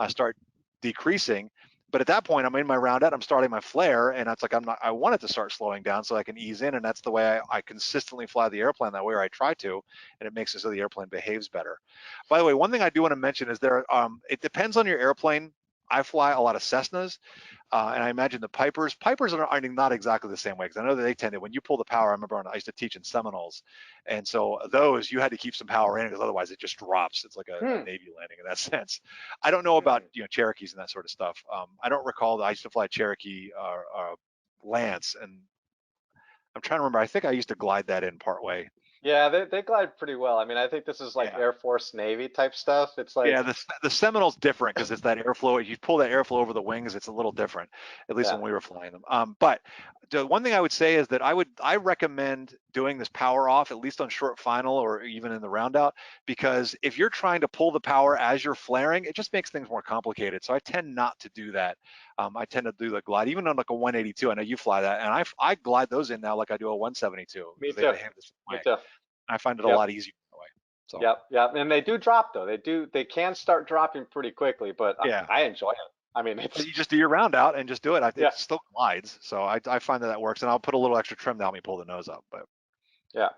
start decreasing. But at that point, I'm in my round out, I'm starting my flare, and it's like I want it to start slowing down so I can ease in, and that's the way I consistently fly the airplane that way, or I try to, and it makes it so the airplane behaves better. By the way, one thing I do want to mention is it depends on your airplane. I fly a lot of Cessnas, and I imagine the Pipers are not exactly the same way, because I know that they tend to, when you pull the power, I remember I used to teach in Seminoles, and so those you had to keep some power in, because otherwise it just drops. It's like a Navy landing in that sense. I don't know about Cherokees and that sort of stuff. I don't recall that I used to fly Cherokee Lance, and I'm trying to remember. I think I used to glide that in partway. Yeah, they glide pretty well. I mean, I think this is like Air Force, Navy type stuff. It's like, yeah, the Seminole's different because it's that airflow. You pull that airflow over the wings, it's a little different, at least when we were flying them. But the one thing I would say is that I recommend doing this power off, at least on short final or even in the round out, because if you're trying to pull the power as you're flaring, it just makes things more complicated. So I tend not to do that. I tend to do the glide, even on like a 182. I know you fly that, and I glide those in now like I do a 172. Me too. They behave the same way. Me too. I find it a lot easier that way. So. Yep, and they do drop though. They can start dropping pretty quickly, but I enjoy it. I mean, you just do your round out and just do it. It still glides, so I find that works, and I'll put a little extra trim to help me pull the nose up. But yeah,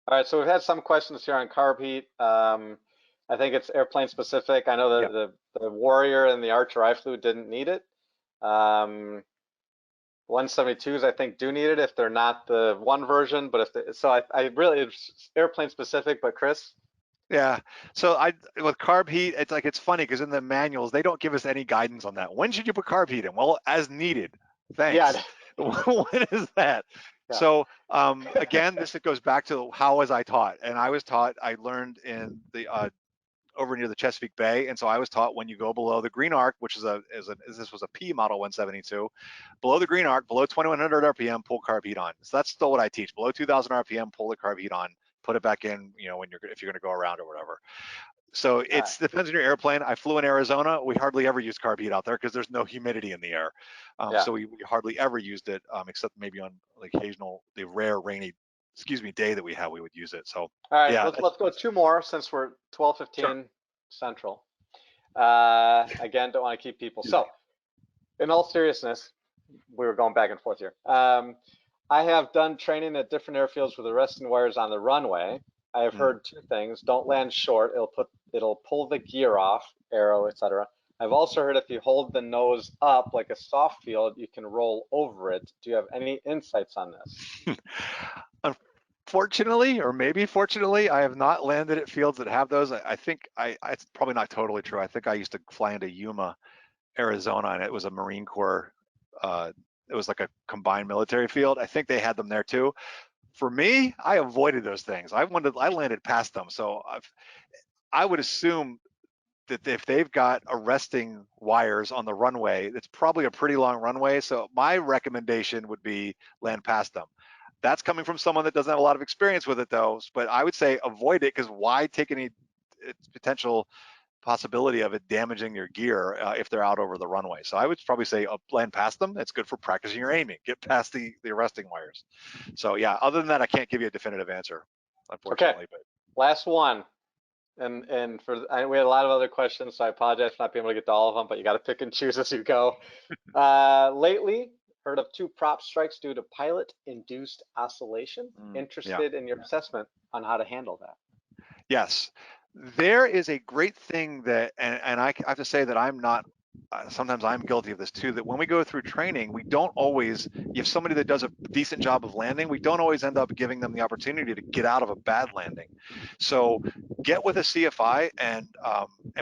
All right, so we've had some questions here on carb heat. I think it's airplane specific. I know Yep. the Warrior and the Archer I flew didn't need it. 172s I think do need it if they're not the one version, but so I really, it's airplane specific. But Chris? Yeah. So with carb heat, it's funny because in the manuals they don't give us any guidance on that. When should you put carb heat in? Well, as needed. Thanks. Yeah, When is that? yeah. So again, it goes back to how was I taught, and I learned in the over near the Chesapeake Bay, and so I was taught when you go below the green arc, which this was a P model 172, below the green arc, below 2100 RPM, pull carb heat on. So that's still what I teach. Below 2000 RPM, pull the carb heat on, put it back in, when if you're going to go around or whatever. So All right. depends on your airplane. I flew in Arizona. We hardly ever use carb heat out there because there's no humidity in the air. Yeah. So we hardly ever used it, except maybe on the rare rainy, day that we would use it. So All right, yeah, let's go 2 more since we're 12:15 sure. Central. Again, don't want to keep people. So, in all seriousness, we were going back and forth here. I have done training at different airfields with arresting wires on the runway. I have heard 2 things: don't land short; it'll pull the gear off, arrow, etc. I've also heard if you hold the nose up like a soft field, you can roll over it. Do you have any insights on this? Unfortunately, or maybe fortunately, I have not landed at fields that have those. I think it's probably not totally true. I think I used to fly into Yuma, Arizona, and it was a Marine Corps. It was like a combined military field. I think they had them there too. For me, I avoided those things. I landed past them. So I would assume that if they've got arresting wires on the runway, it's probably a pretty long runway. So my recommendation would be land past them. That's coming from someone that doesn't have a lot of experience with it though. But I would say avoid it, because why take any potential possibility of it damaging your gear if they're out over the runway. So I would probably say land past them. It's good for practicing your aiming. Get past the arresting wires. So yeah, other than that, I can't give you a definitive answer, Okay, unfortunately. But last one. And we had a lot of other questions, so I apologize for not being able to get to all of them, but you got to pick and choose as you go. Lately, heard of 2 prop strikes due to pilot-induced oscillation. yeah. Interested in your assessment on how to handle that. Yes, there is a great thing that, and I have to say that I'm not, sometimes I'm guilty of this too, that when we go through training, we don't always, you have somebody that does a decent job of landing, we don't always end up giving them the opportunity to get out of a bad landing. So get with a CFI and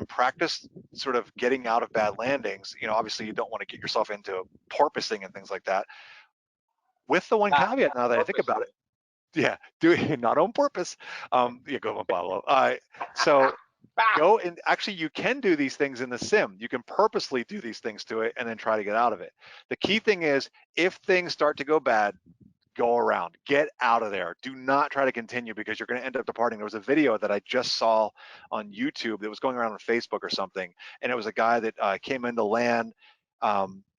practice sort of getting out of bad landings. Obviously you don't want to get yourself into porpoising and things like that. With the one caveat, now that I think about it, yeah, do it not on purpose. Yeah, go on, Pablo. So go and actually you can do these things in the sim. You can purposely do these things to it and then try to get out of it. The key thing is if things start to go bad, go around, get out of there. Do not try to continue because you're going to end up departing. There was a video that I just saw on YouTube that was going around on Facebook or something, and it was a guy that came into land.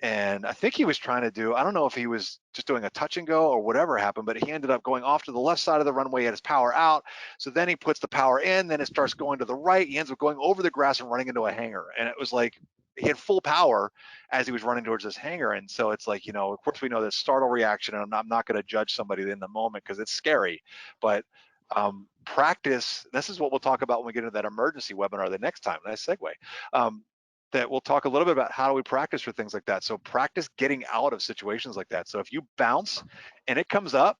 And I think he was trying to do, I don't know if he was just doing a touch and go or whatever happened, but he ended up going off to the left side of the runway, he had his power out. So then he puts the power in, then it starts going to the right. He ends up going over the grass and running into a hangar. And it was like, he had full power as he was running towards this hangar. And so it's like, of course we know that startle reaction, and I'm not going to judge somebody in the moment because it's scary, but practice, this is what we'll talk about when we get into that emergency webinar the next time. Nice segue. That we'll talk a little bit about how do we practice for things like that. So practice getting out of situations like that. So if you bounce and it comes up,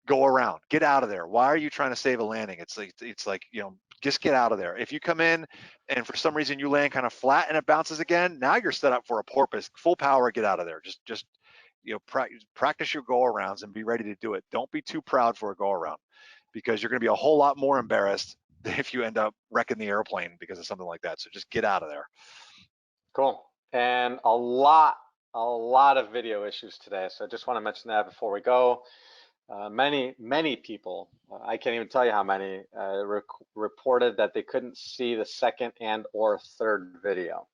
go around, get out of there. Why are you trying to save a landing? It's like, just get out of there. If you come in and for some reason you land kind of flat and it bounces again, now you're set up for a porpoise, full power, get out of there. Just practice your go arounds and be ready to do it. Don't be too proud for a go around, because you're going to be a whole lot more embarrassed if you end up wrecking the airplane because of something like that. So just get out of there. Cool. And a lot of video issues today. So I just want to mention that before we go. Many people, I can't even tell you how many, reported that they couldn't see the second and or third video.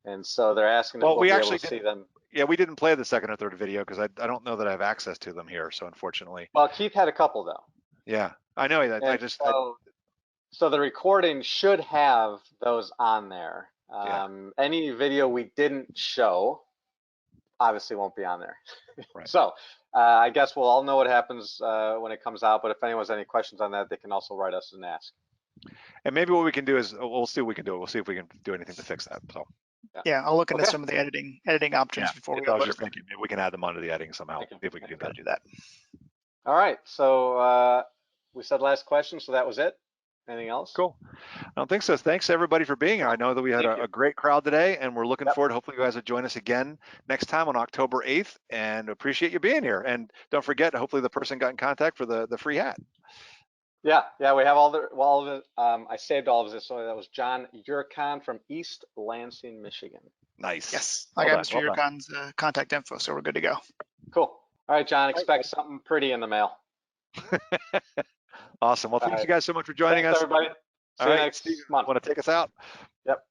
And so they're asking if we'll be able to see them. Yeah, we didn't play the second or third video because I don't know that I have access to them here. So unfortunately. Well, Keith had a couple though. Yeah, I know that. So the recording should have those on there. Any video we didn't show obviously won't be on there. Right. So I guess we'll all know what happens when it comes out, but if anyone has any questions on that, they can also write us and ask. And maybe what we can do is we'll see what we can do. We'll see if we can do anything to fix that. So Yeah, I'll look into Okay. some of the editing options before we I was upload just it. thinking maybe we can add them onto the editing somehow. Thank you. See if we can do Gotta that. do that. All right, so we said last question, so that was it. Anything else? Cool. I don't think so. Thanks everybody for being here. I know that we had Thank you. a great crowd today, and we're looking Yep. forward. Hopefully you guys will join us again next time on October 8th, and appreciate you being here. And don't forget, hopefully the person got in contact for the free hat. Yeah, we have all of it. I saved all of this. So that was John Yurkon from East Lansing, Michigan. Nice. Yes, Well I got done, Mr. Yurkon's contact info, so we're good to go. Cool. All right, John, expect something pretty in the mail. Awesome. Well, thanks you guys so much for joining Thanks, us. everybody. See All you right, next Steve, month. want to take us out? Yep.